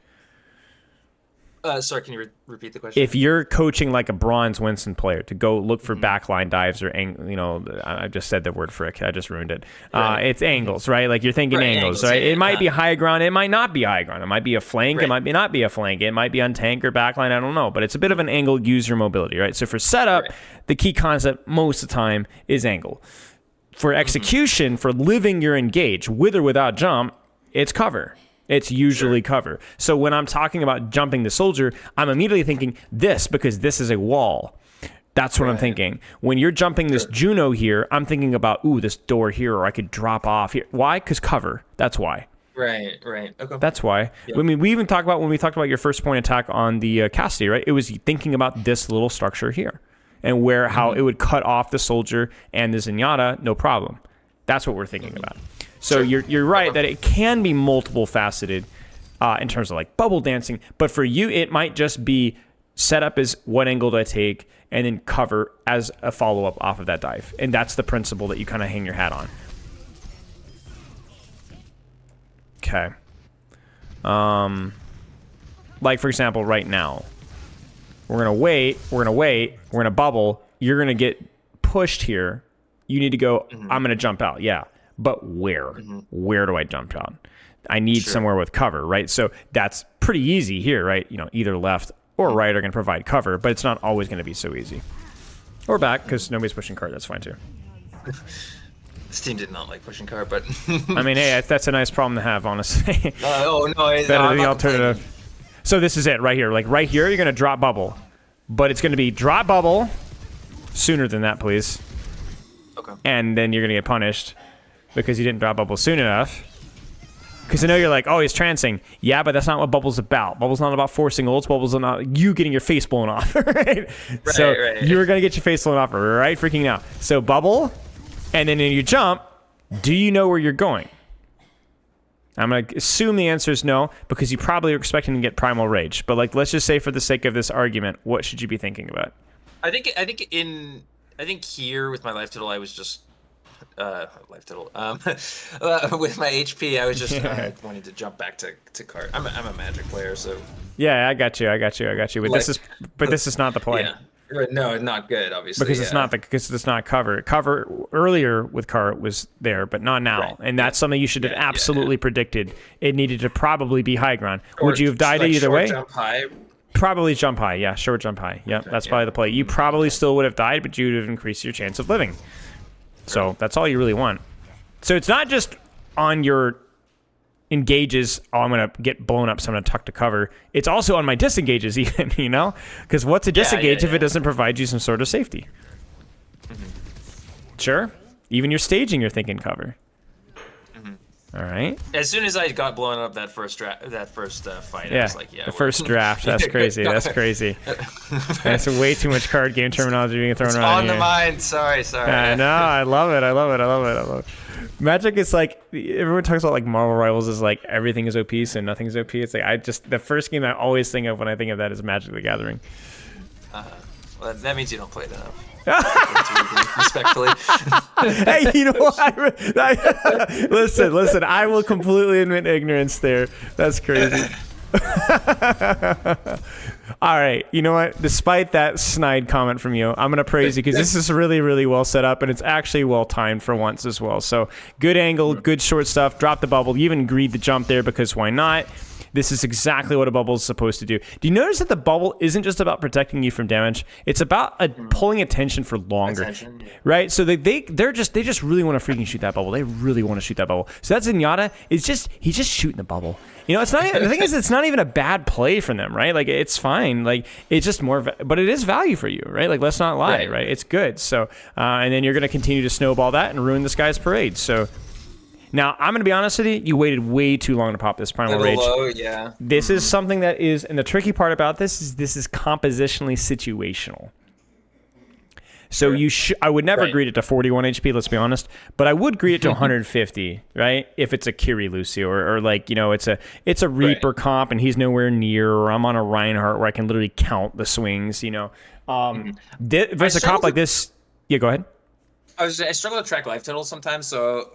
Sorry, can you repeat the question? If you're coaching like a bronze Winston player to go look for backline dives or, I just said the word frick. I just ruined it. Right. It's angles, right? Like you're thinking angles, right? It might be high ground. It might not be high ground. It might be a flank. It might not be a flank. It might be on tank or backline. I don't know. But it's a bit of an angle user mobility, right? So for setup, the key concept most of the time is angle. For execution, for living your engage, with or without jump, it's cover. It's usually cover. So when I'm talking about jumping the soldier, I'm immediately thinking this, because this is a wall. That's what I'm thinking. When you're jumping this Juno here, I'm thinking about, this door here, or I could drop off here. Why? Because cover. That's why. Right. Okay. That's why. Yep. I mean, we even talked about when we talked about your first point attack on the Cassidy, right? It was thinking about this little structure here and how it would cut off the soldier and the Zenyatta, no problem. That's what we're thinking about. So you're right that it can be multiple faceted in terms of like bubble dancing, but for you it might just be setup is what angle do I take, and then cover as a follow up off of that dive, and that's the principle that you kind of hang your hat on. Okay. Like for example, right now we're gonna wait, we're gonna bubble. You're gonna get pushed here. You need to go. I'm gonna jump out. Yeah. But where? Where do I jump out? I need somewhere with cover, right? So that's pretty easy here, right? Either left or right are going to provide cover, but it's not always going to be so easy. Or back, because nobody's pushing card. That's fine too. This team did not like pushing card, but I mean, hey, that's a nice problem to have, honestly. oh no, Better no, than the alternative. So this is it right here. Like right here, you're gonna drop bubble, but it's gonna be drop bubble sooner than that, please. Okay. And then you're gonna get punished because you didn't drop bubble soon enough. Because I know you're like, oh, he's trancing. Yeah, but that's not what bubble's about. Bubble's not about forcing ults. Bubble's not you getting your face blown off, right? So you're gonna get your face blown off right freaking now. So bubble, and then in your jump, do you know where you're going? I'm gonna assume the answer is no, because you probably are expecting to get primal rage. But like, let's just say for the sake of this argument, what should you be thinking about? I think here with my life total, I was just life total. With my HP, I was just wanting to jump back to card. I'm a Magic player, so yeah, I got you. But like, this is not the play. Yeah. No, not good, obviously. Because it's not cover. Cover earlier with cart was there, but not now. Right. And that's something you should have absolutely predicted. It needed to probably be high ground. Would you have died like either way? Jump high. Probably jump high. Yeah, short jump high. Yep, that's probably the play. You probably still would have died, but you would have increased your chance of living. So that's all you really want. So it's not just on your engages, oh, I'm going to get blown up, so I'm going to tuck to cover. It's also on my disengages even, you know? Because what's a disengage if it doesn't provide you some sort of safety? Sure. Even your staging, you're thinking cover. All right. As soon as I got blown up that first fight, I was like, the first draft. That's crazy. That's crazy. That's way too much card game terminology being thrown around on here. the mind. Sorry. I know. I love it. Magic is like, everyone talks about like Marvel Rivals is like everything is OP, so nothing is OP. It's like the first game I always think of when I think of that is Magic the Gathering. Well, that means you don't play it enough. Respectfully. Hey, you know what? Listen. I will completely admit ignorance there. That's crazy. All right, you know what? Despite that snide comment from you, I'm gonna praise you because this is really, really well set up and it's actually well timed for once as well. So good angle, good short stuff. Drop the bubble. You even agreed to jump there because why not? This is exactly what a bubble is supposed to do. Do you notice that the bubble isn't just about protecting you from damage? It's about pulling attention for longer, right? So they just really want to freaking shoot that bubble. They really want to shoot that bubble. So that Zenyatta he's just shooting the bubble. You know, it's not. The thing is, it's not even a bad play from them, right? Like it's fine. Like it's just more, but it is value for you, right? Like let's not lie, right? It's good. So and then you're gonna continue to snowball that and ruin this guy's parade. So. Now, I'm going to be honest with you, you waited way too long to pop this Primal Rage. Low, yeah. This is something that is, and the tricky part about this is compositionally situational. So I would never greet it to 41 HP, let's be honest, but I would greet it to 150, right? If it's a Kiri Lucio or like, you know, it's a Reaper comp and he's nowhere near, or I'm on a Reinhardt where I can literally count the swings, you know. If it's a comp like this, yeah, go ahead. I struggle to track life totals sometimes, so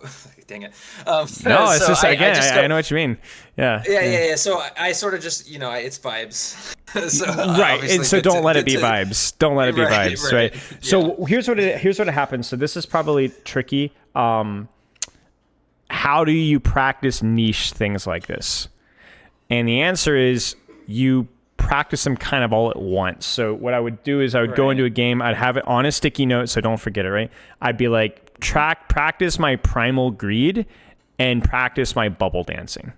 dang it. No, it's just again. I know what you mean. Yeah. So I sort of just, you know, it's vibes. So, right, and so don't let it be vibes. Don't let it be vibes, right? Yeah. So here's what happens. So this is probably tricky. How do you practice niche things like this? And the answer is you practice them kind of all at once. So what I would do is I would go into a game, I'd have it on a sticky note so don't forget it, right? I'd be like, practice my primal greed and practice my bubble dancing.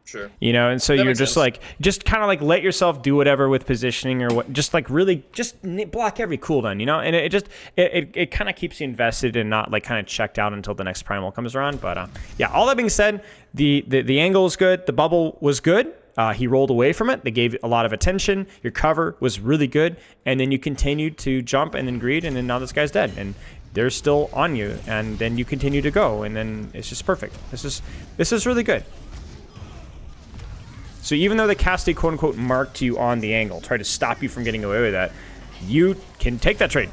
Sure. You know, and so you're just like, just kind of like let yourself do whatever with positioning or what, just like really just block every cooldown, you know, and it kind of keeps you invested and not like kind of checked out until the next primal comes around. But yeah, all that being said, the angle is good, the bubble was good. He rolled away from it. They gave it a lot of attention. Your cover was really good, and then you continued to jump and then greed, and then now this guy's dead, and they're still on you, and then you continue to go, and then it's just perfect. This is really good. So even though the casting quote-unquote marked you on the angle, tried to stop you from getting away with that, you can take that trade.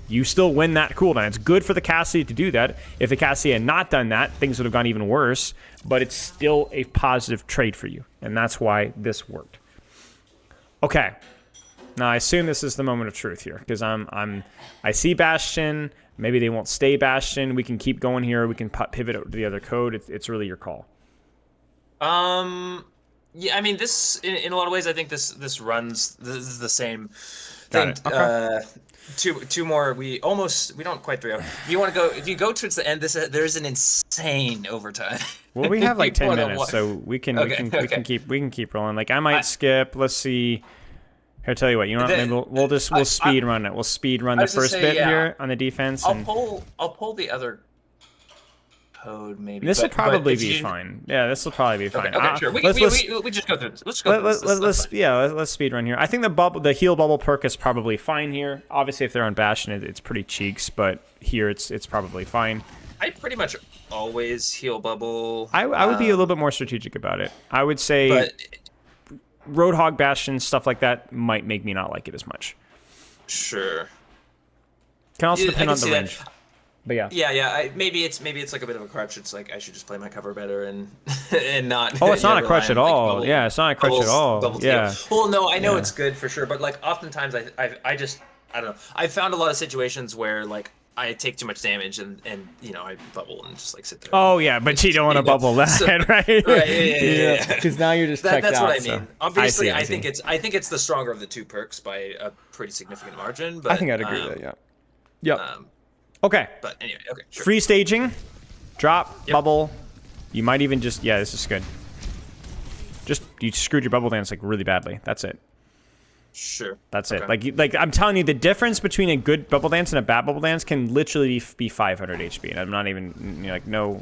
You still win that cooldown. It's good for the Cassie to do that. If the Cassie had not done that, things would have gone even worse, but it's still a positive trade for you, and that's why this worked. Okay. Now, I assume this is the moment of truth here, because I see Bastion. Maybe they won't stay Bastion. We can keep going here. We can pivot to the other code. It's really your call. Yeah, I mean, this in a lot of ways, I think this is the same thing. Okay. two more. We don't quite 3-0. If you go towards the end, there's an insane overtime. Well, we have like You 10 wanna minutes, wa- so we can keep rolling. Like I might I- skip. Let's see. Here, I'll tell you what. You know what? The- Maybe we'll speed run it. We'll speed run the was gonna first say, bit yeah. here on the defense. I'll pull the other code maybe. This will but probably if be you- fine. Yeah, this will probably be fine. Okay, sure. We just go through this. Let's go through this. Let's speed run here. I think the heal bubble perk is probably fine here. Obviously, if they're on Bastion, it's pretty cheeks, but here it's probably fine. I pretty much always heal bubble. I would be a little bit more strategic about it. I would say But Roadhog Bastion, stuff like that might make me not like it as much. sure. Can also Yeah, I depend can on the see that. range. But yeah. Yeah. Maybe it's like a bit of a crutch. It's like I should just play my cover better and and not. Oh, it's not a rely crutch on, at like, all. bubble- Yeah, it's not a crutch at bubbles- all. bubbles Yeah. heal. Well, no, I know Yeah. it's good for sure, but like oftentimes I just I don't know. I've found a lot of situations where like I take too much damage and I bubble and just like sit there. Oh yeah, but you don't want to bubble that, So- right? Right, yeah. Because now you're just checked That's out. what I so- mean. Obviously, I I see. think it's the stronger of the two perks by a pretty significant margin. But I think I'd agree with that. Yeah. Yep. Um, Okay. but anyway, okay, sure. Free staging, drop, Yep. bubble. You might even just this is good. Just you screwed your bubble dance like really badly. That's it. Sure. That's Okay. it. Like I'm telling you, the difference between a good bubble dance and a bad bubble dance can literally be 500 HP. And I'm not even like no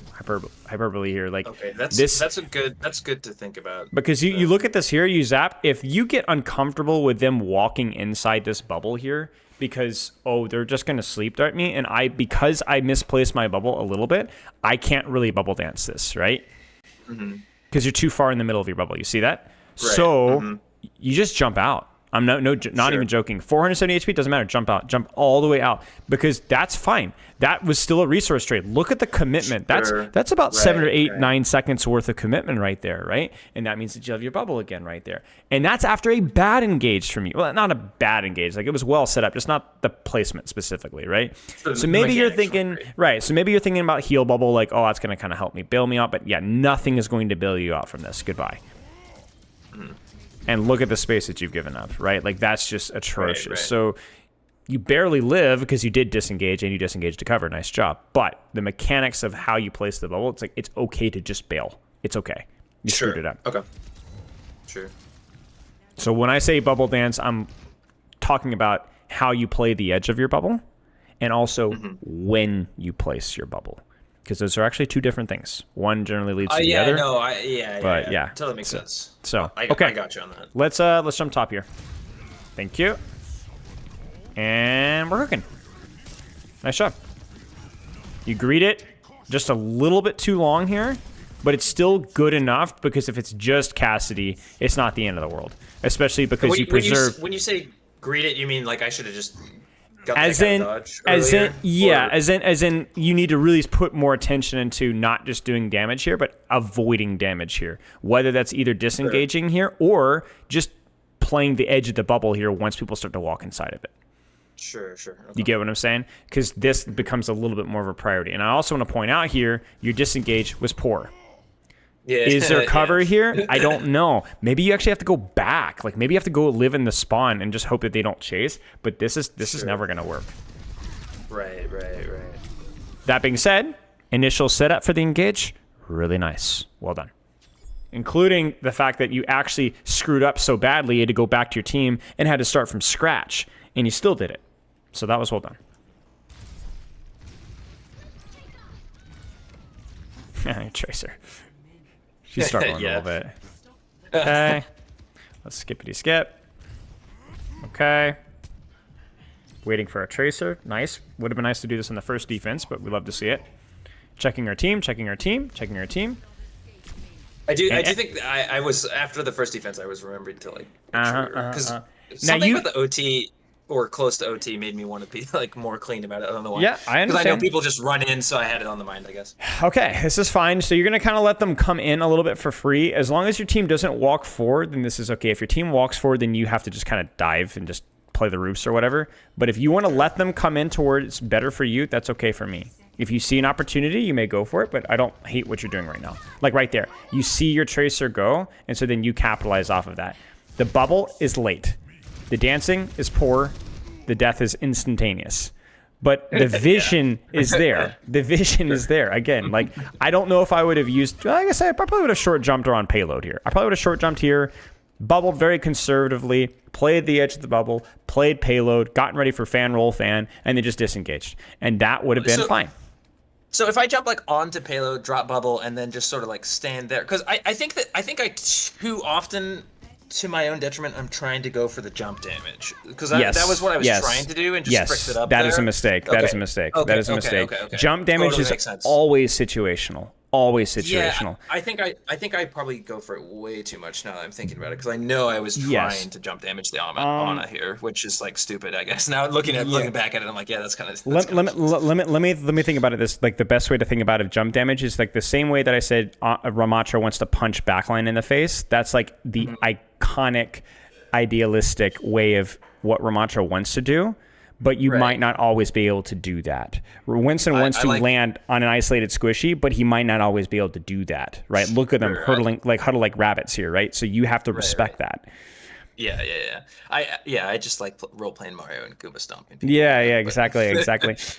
hyperbole here. Like Okay, that's good to think about. because you look at this here, you zap. If you get uncomfortable with them walking inside this bubble here because they're just gonna sleep dart me, and because I misplaced my bubble a little bit, I can't really bubble dance this, right? Because you're too far in the middle of your bubble. You see that? Right. So you just jump out. I'm not Sure. even joking. 470 HP doesn't matter. Jump out. Jump all the way out because that's fine. That was still a resource trade. Look at the commitment. Sure. That's about 7 or 8, right. 9 seconds worth of commitment right there, right? And that means that you have your bubble again right there. And that's after a bad engage from you. Well, not a bad engage. Like it was well set up, just not the placement specifically, right? So maybe you're thinking, right? So maybe you're thinking about heal bubble, like, oh, that's going to kind of help me bail me out. But yeah, nothing is going to bail you out from this. Goodbye. And look at the space that you've given up, right? Like that's just atrocious. Right. So you barely live because you did disengage and you disengaged to cover. Nice job. But the mechanics of how you place the bubble, it's like it's okay to just bail. It's okay. You screwed it up. Okay. Sure. So when I say bubble dance, I'm talking about how you play the edge of your bubble and also when you place your bubble. Because those are actually two different things. One generally leads to the Yeah, other. no, But, yeah. Totally makes sense. So I okay, got you on that. let's jump top here. Thank you. And we're cooking. Nice job. You greet it just a little bit too long here, but it's still good enough because if it's just Cassidy, it's not the end of the world. Especially because you preserve. When you say greet it, you mean like I should have just got as that in, dodge as in, earlier? yeah, Or- as in, you need to really put more attention into not just doing damage here, but avoiding damage here. Whether that's either disengaging here or just playing the edge of the bubble here once people start to walk inside of it. Sure. Okay. You get what I'm saying? Because this becomes a little bit more of a priority. And I also want to point out here, your disengage was poor. Yeah. Is there cover yeah. here? I don't know. Maybe you actually have to go back. Like maybe you have to go live in the spawn and just hope that they don't chase. But this is never gonna work. Right. That being said, initial setup for the engage, really nice. Well done. Including the fact that you actually screwed up so badly, you had to go back to your team and had to start from scratch, and you still did it. So that was well done. Tracer. She's struggling Yeah. a little bit. Okay. Let's skippity skip. Okay. Waiting for a Tracer. Nice. Would have been nice to do this in the first defense, but we love to see it. Checking our team, checking our team, checking our team. I do think I was after the first defense. I was remembering to like because Now something you- about the OT or close to OT made me want to be like more clean about it. I don't know why. Yeah, I Because I know understand. people just run in, so I had it on the mind. I guess. Okay, this is fine. So you're going to kind of let them come in a little bit for free. As long as your team doesn't walk forward, then this is okay. If your team walks forward, then you have to just kind of dive and just play the roofs or whatever. But if you want to let them come in to where it's better for you, that's okay for me. If you see an opportunity, you may go for it, but I don't hate what you're doing right now. Like right there, you see your Tracer go, and so then you capitalize off of that. The bubble is late. The dancing is poor. the death is instantaneous. But the vision is there. The vision is there. Again, like, I don't know if I would have used, like I said, I probably would have short jumped or on payload here. I probably would have short jumped here, bubbled very conservatively, played the edge of the bubble, played payload, gotten ready for fan, roll, fan, and then just disengaged. And that would have been fine. So if I jump like onto payload, drop bubble, and then just sort of like stand there, because I think I too often, to my own detriment, I'm trying to go for the jump damage, because that was what I was trying to do, and just fricked it up. That is a mistake. That is a mistake. That is a mistake. Jump damage is always situational. Always situational. Yeah, I think I probably go for it way too much now that I'm thinking about it, because I know I was trying to jump damage the Ana here, which is like stupid, I guess. Now looking back at it, I'm like, yeah, that's kind of. Let me think about it. This, like, the best way to think about it, jump damage is like the same way that I said Ramatra wants to punch backline in the face. That's like the iconic, idealistic way of what Ramatra wants to do. But you might not always be able to do that. Winston wants to land on an isolated squishy, but he might not always be able to do that, right? Look at them huddle like rabbits here, right? So you have to respect that. Yeah. I just like role playing Mario and Goomba stomping. Exactly.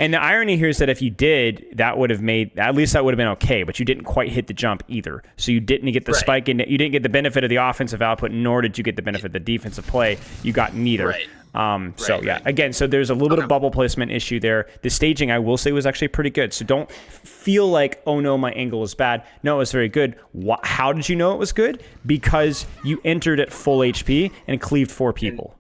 And the irony here is that if you did, that would have made, at least that would have been okay, but you didn't quite hit the jump either. So you didn't get the spike in it. You didn't get the benefit of the offensive output, nor did you get the benefit of the defensive play. You got neither. Right. Again, so there's a little bit of bubble placement issue there. The staging, I will say, was actually pretty good. So don't feel like, oh no, my angle is bad. No, it was very good. How did you know it was good? Because you entered at full HP and cleaved 4 people.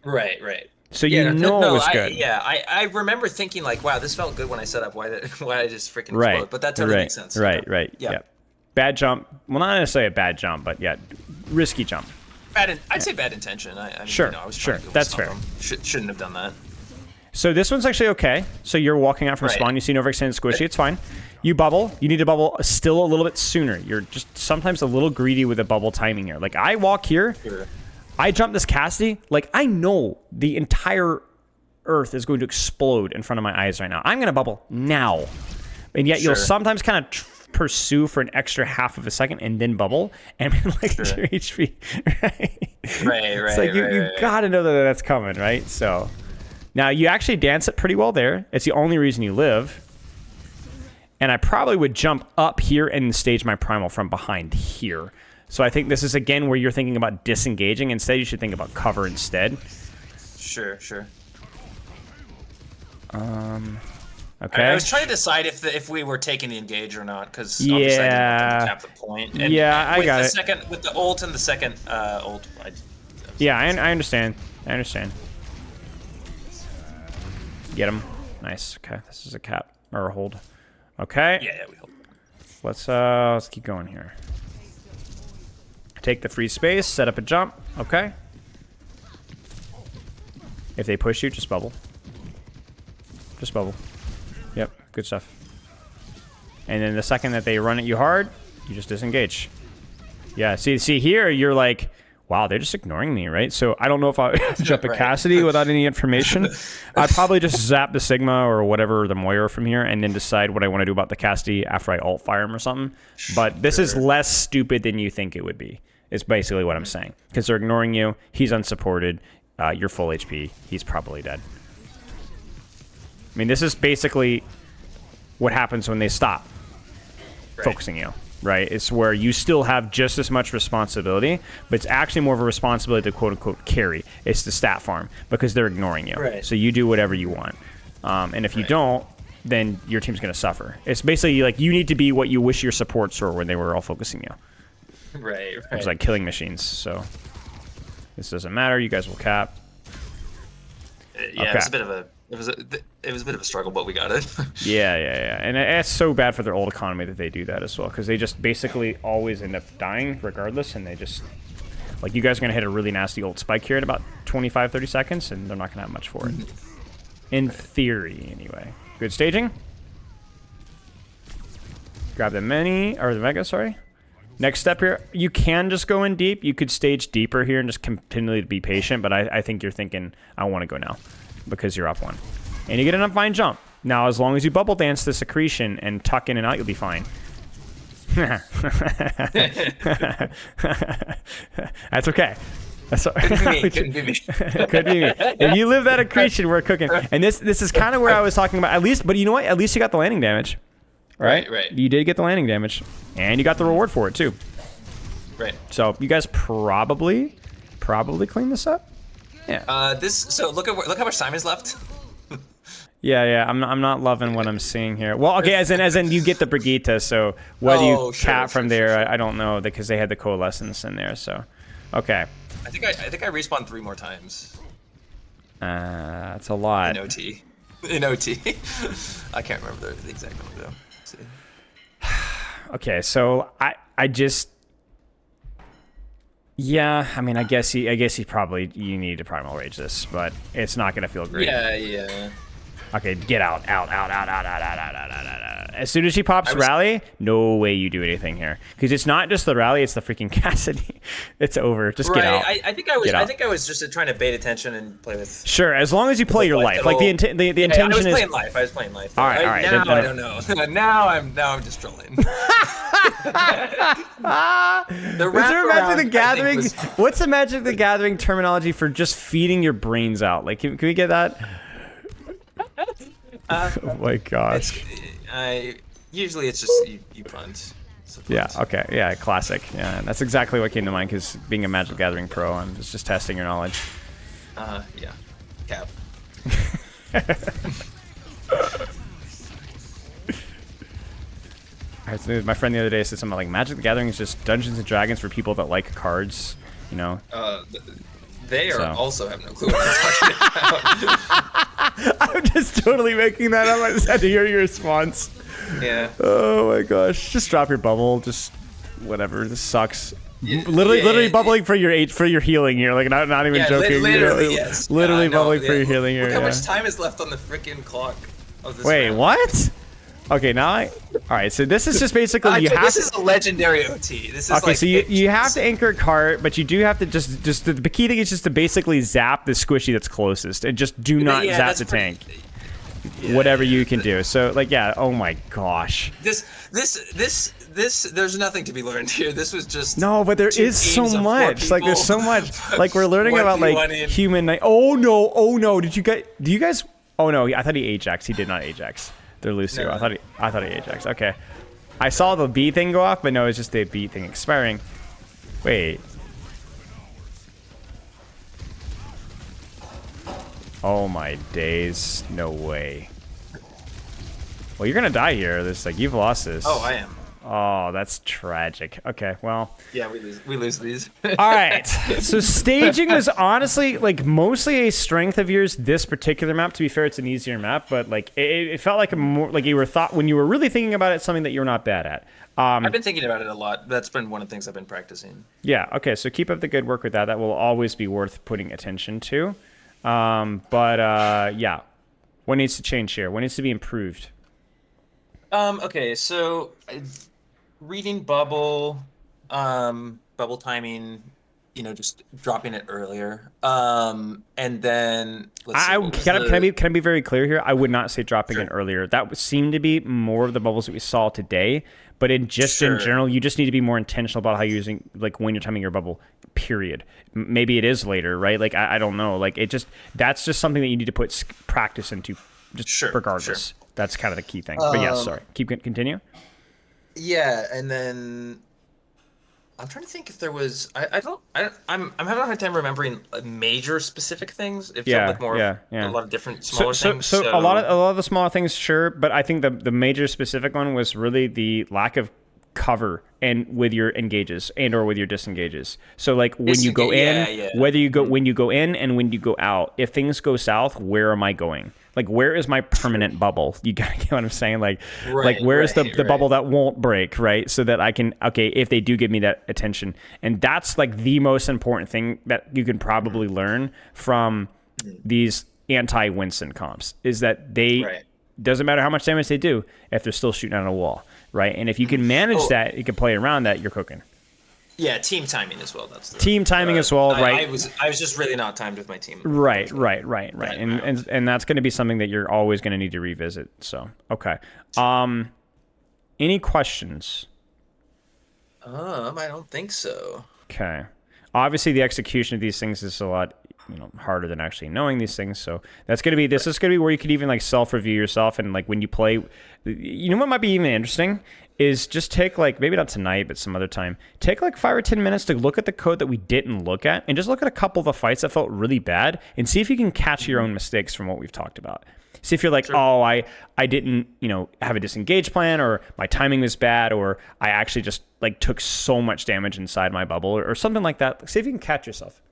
Right. So it was good. I remember thinking like, wow, this felt good when I set up. Why I just freaking explode? But that totally makes sense. Right. Yeah. Bad jump. Well, not necessarily a bad jump, but risky jump. I'd say bad intention. I mean, sure. I was trying to That's fair. Shouldn't have done that. So this one's actually okay. So you're walking out from spawn. You see an overextended squishy. It's fine. You bubble. You need to bubble still a little bit sooner. You're just sometimes a little greedy with the bubble timing here. Like, I walk here. Sure. I jump this Cassidy. Like, I know the entire earth is going to explode in front of my eyes right now. I'm going to bubble now. And yet you'll sometimes kind of pursue for an extra half of a second and then bubble and like your HP, right? It's like you gotta know that that's coming, right? So now you actually dance it pretty well there. It's the only reason you live. And I probably would jump up here and stage my primal from behind here. So I think this is again where you're thinking about disengaging. Instead, you should think about cover instead. Sure. Okay. I was trying to decide if we were taking the engage or not, because obviously I didn't tap the point. And I got it. With the ult and the second ult. I understand. Get him. Nice. Okay, this is a cap or a hold. Okay. Yeah, we hold. Let's keep going here. Take the free space. Set up a jump. Okay. If they push you, just bubble. Just bubble. Yep, good stuff. And then the second that they run at you hard, you just disengage. Yeah, see here, you're like, wow, they're just ignoring me, right? So I don't know if I jump a Cassidy without any information. I'd probably just zap the Sigma or whatever, the Moira from here, and then decide what I want to do about the Cassidy after I alt fire him or something. But this is less stupid than you think it would be, is basically what I'm saying. Because they're ignoring you, he's unsupported, you're full HP, he's probably dead. I mean, this is basically what happens when they stop focusing you, right? It's where you still have just as much responsibility, but it's actually more of a responsibility to quote-unquote carry. It's the stat farm, because they're ignoring you. Right. So you do whatever you want. And if you don't, then your team's going to suffer. It's basically like you need to be what you wish your supports were when they were all focusing you. Right. It's like killing machines, so this doesn't matter. You guys will cap. Yeah, okay. It was a bit of a struggle, but we got it. Yeah. And it's so bad for their old economy that they do that as well, because they just basically always end up dying regardless, and they just, like, you guys are going to hit a really nasty old spike here in about 25, 30 seconds, and they're not going to have much for it. In theory, anyway. Good staging. Grab the Mega, sorry. Next step here, you can just go in deep. You could stage deeper here and just continually be patient, but I think you're thinking, I want to go now, because you're up 1. And you get an up fine jump. Now, as long as you bubble dance the secretion and tuck in and out, you'll be fine. That's okay. Couldn't be me. Could be me. If you live that accretion, we're cooking. And this is kind of where I was talking about. At least, but you know what? At least you got the landing damage. Right. You did get the landing damage, and you got the reward for it too. Right. So you guys probably clean this up. Yeah. So look how much time is left. Yeah. I'm not loving what I'm seeing here. Well, okay, as in you get the Brigitte. So what do you cap from there? I don't know because they had the coalescence in there. So, okay. I think I respawned 3 more times. That's a lot. In OT. I can't remember the exact number though. Let's see. Okay, so I just. Yeah, I mean, I guess you need to primal rage this, but it's not gonna feel great. Yeah. Okay, get out. As soon as she pops rally, no way you do anything here, because it's not just the rally; it's the freaking Cassidy. It's over. Just get out. I think I was just trying to bait attention and play with. Sure, as long as you play your life. Like the intention is. I was playing life. All right. Now I don't know. now I'm just trolling. Is there Magic the Gathering? What's the Magic the Gathering terminology for just feeding your brains out? Like, can we get that? Oh my gosh. Usually it's just you punt. Yeah, okay. Yeah, classic. Yeah, that's exactly what came to mind because being a Magic the Gathering pro, I'm just testing your knowledge. Yeah. Cap. Alright, so my friend the other day said something like Magic the Gathering is just Dungeons and Dragons for people that like cards, you know? They also have no clue what I'm talking about. I'm just totally making that up. I just had to hear your response. Yeah. Oh my gosh. Just drop your bubble. Just whatever. This sucks. Literally bubbling for your healing here. Like not even joking. Literally, yes. Literally bubbling for your healing here. Look how much time is left on the freaking clock of this Wait, round. what? Okay, now alright, so this is just basically this is a legendary OT. This is okay, so you have to anchor a cart, but you do have to just the key thing is just to basically zap the squishy that's closest and just do not zap the tank. Whatever you can do. So like oh my gosh. This there's nothing to be learned here. This was just no, but there is so much. Like there's so much. Like we're learning about like human. Oh no. Do you guys? Oh no, I thought he Ajax. He did not Ajax. They're Lucio. No. I thought he Ajax. Okay. I saw the B thing go off, but no, it's just the B thing expiring. Wait. Oh my days. No way. Well, you're gonna die here. This like you've lost this. Oh, I am. Oh, that's tragic. Okay, well. Yeah, we lose these. All right. So staging was honestly like mostly a strength of yours. This particular map, to be fair, it's an easier map, but like it felt like a more like you were when you were really thinking about it, something that you're not bad at. I've been thinking about it a lot. That's been one of the things I've been practicing. Yeah. Okay. So keep up the good work with that. That will always be worth putting attention to. Yeah. What needs to change here? What needs to be improved? Okay. So. Reading bubble timing, just dropping it earlier. And then can I be very clear here? I would not say dropping it earlier. That seemed to be more of the bubbles that we saw today. But in general, you just need to be more intentional about how you're using when you're timing your bubble. Period. Maybe it is later, right? Like I don't know. Like that's just something that you need to put practice into. Just regardless. Sure. That's kind of the key thing. But yes, sorry. Continue. Yeah, and then I'm trying to think if there was. I'm having a hard time remembering major specific things. It felt like more a lot of different smaller things. So a lot of the smaller things, sure, but I think the major specific one was really the lack of cover and with your engages and or with your disengages. So like when you go in, whether you go when you go in and when you go out, if things go south, where am I going? Like where is my permanent bubble? You gotta get what I'm saying? Like where's the bubble that won't break, right? So that I can if they do give me that attention. And that's like the most important thing that you can probably learn from these anti-Winston comps is that they doesn't matter how much damage they do if they're still shooting on a wall. Right, and if you can manage that, you can play around that. You're cooking. Yeah, team timing as well. That's team timing as well, right? I was just really not timed with my team. Right. And that's going to be something that you're always going to need to revisit. So okay. Any questions? I don't think so. Okay. Obviously, the execution of these things is a lot, harder than actually knowing these things. So this is gonna be where you could even like self-review yourself, and like when you play, what might be even interesting is just take like, maybe not tonight, but some other time, take like 5 or 10 minutes to look at the code that we didn't look at, and just look at a couple of the fights that felt really bad, and see if you can catch your own mistakes from what we've talked about. See if you're like, oh, I didn't, have a disengage plan, or my timing was bad, or I actually just like took so much damage inside my bubble, or something like that. See if you can catch yourself.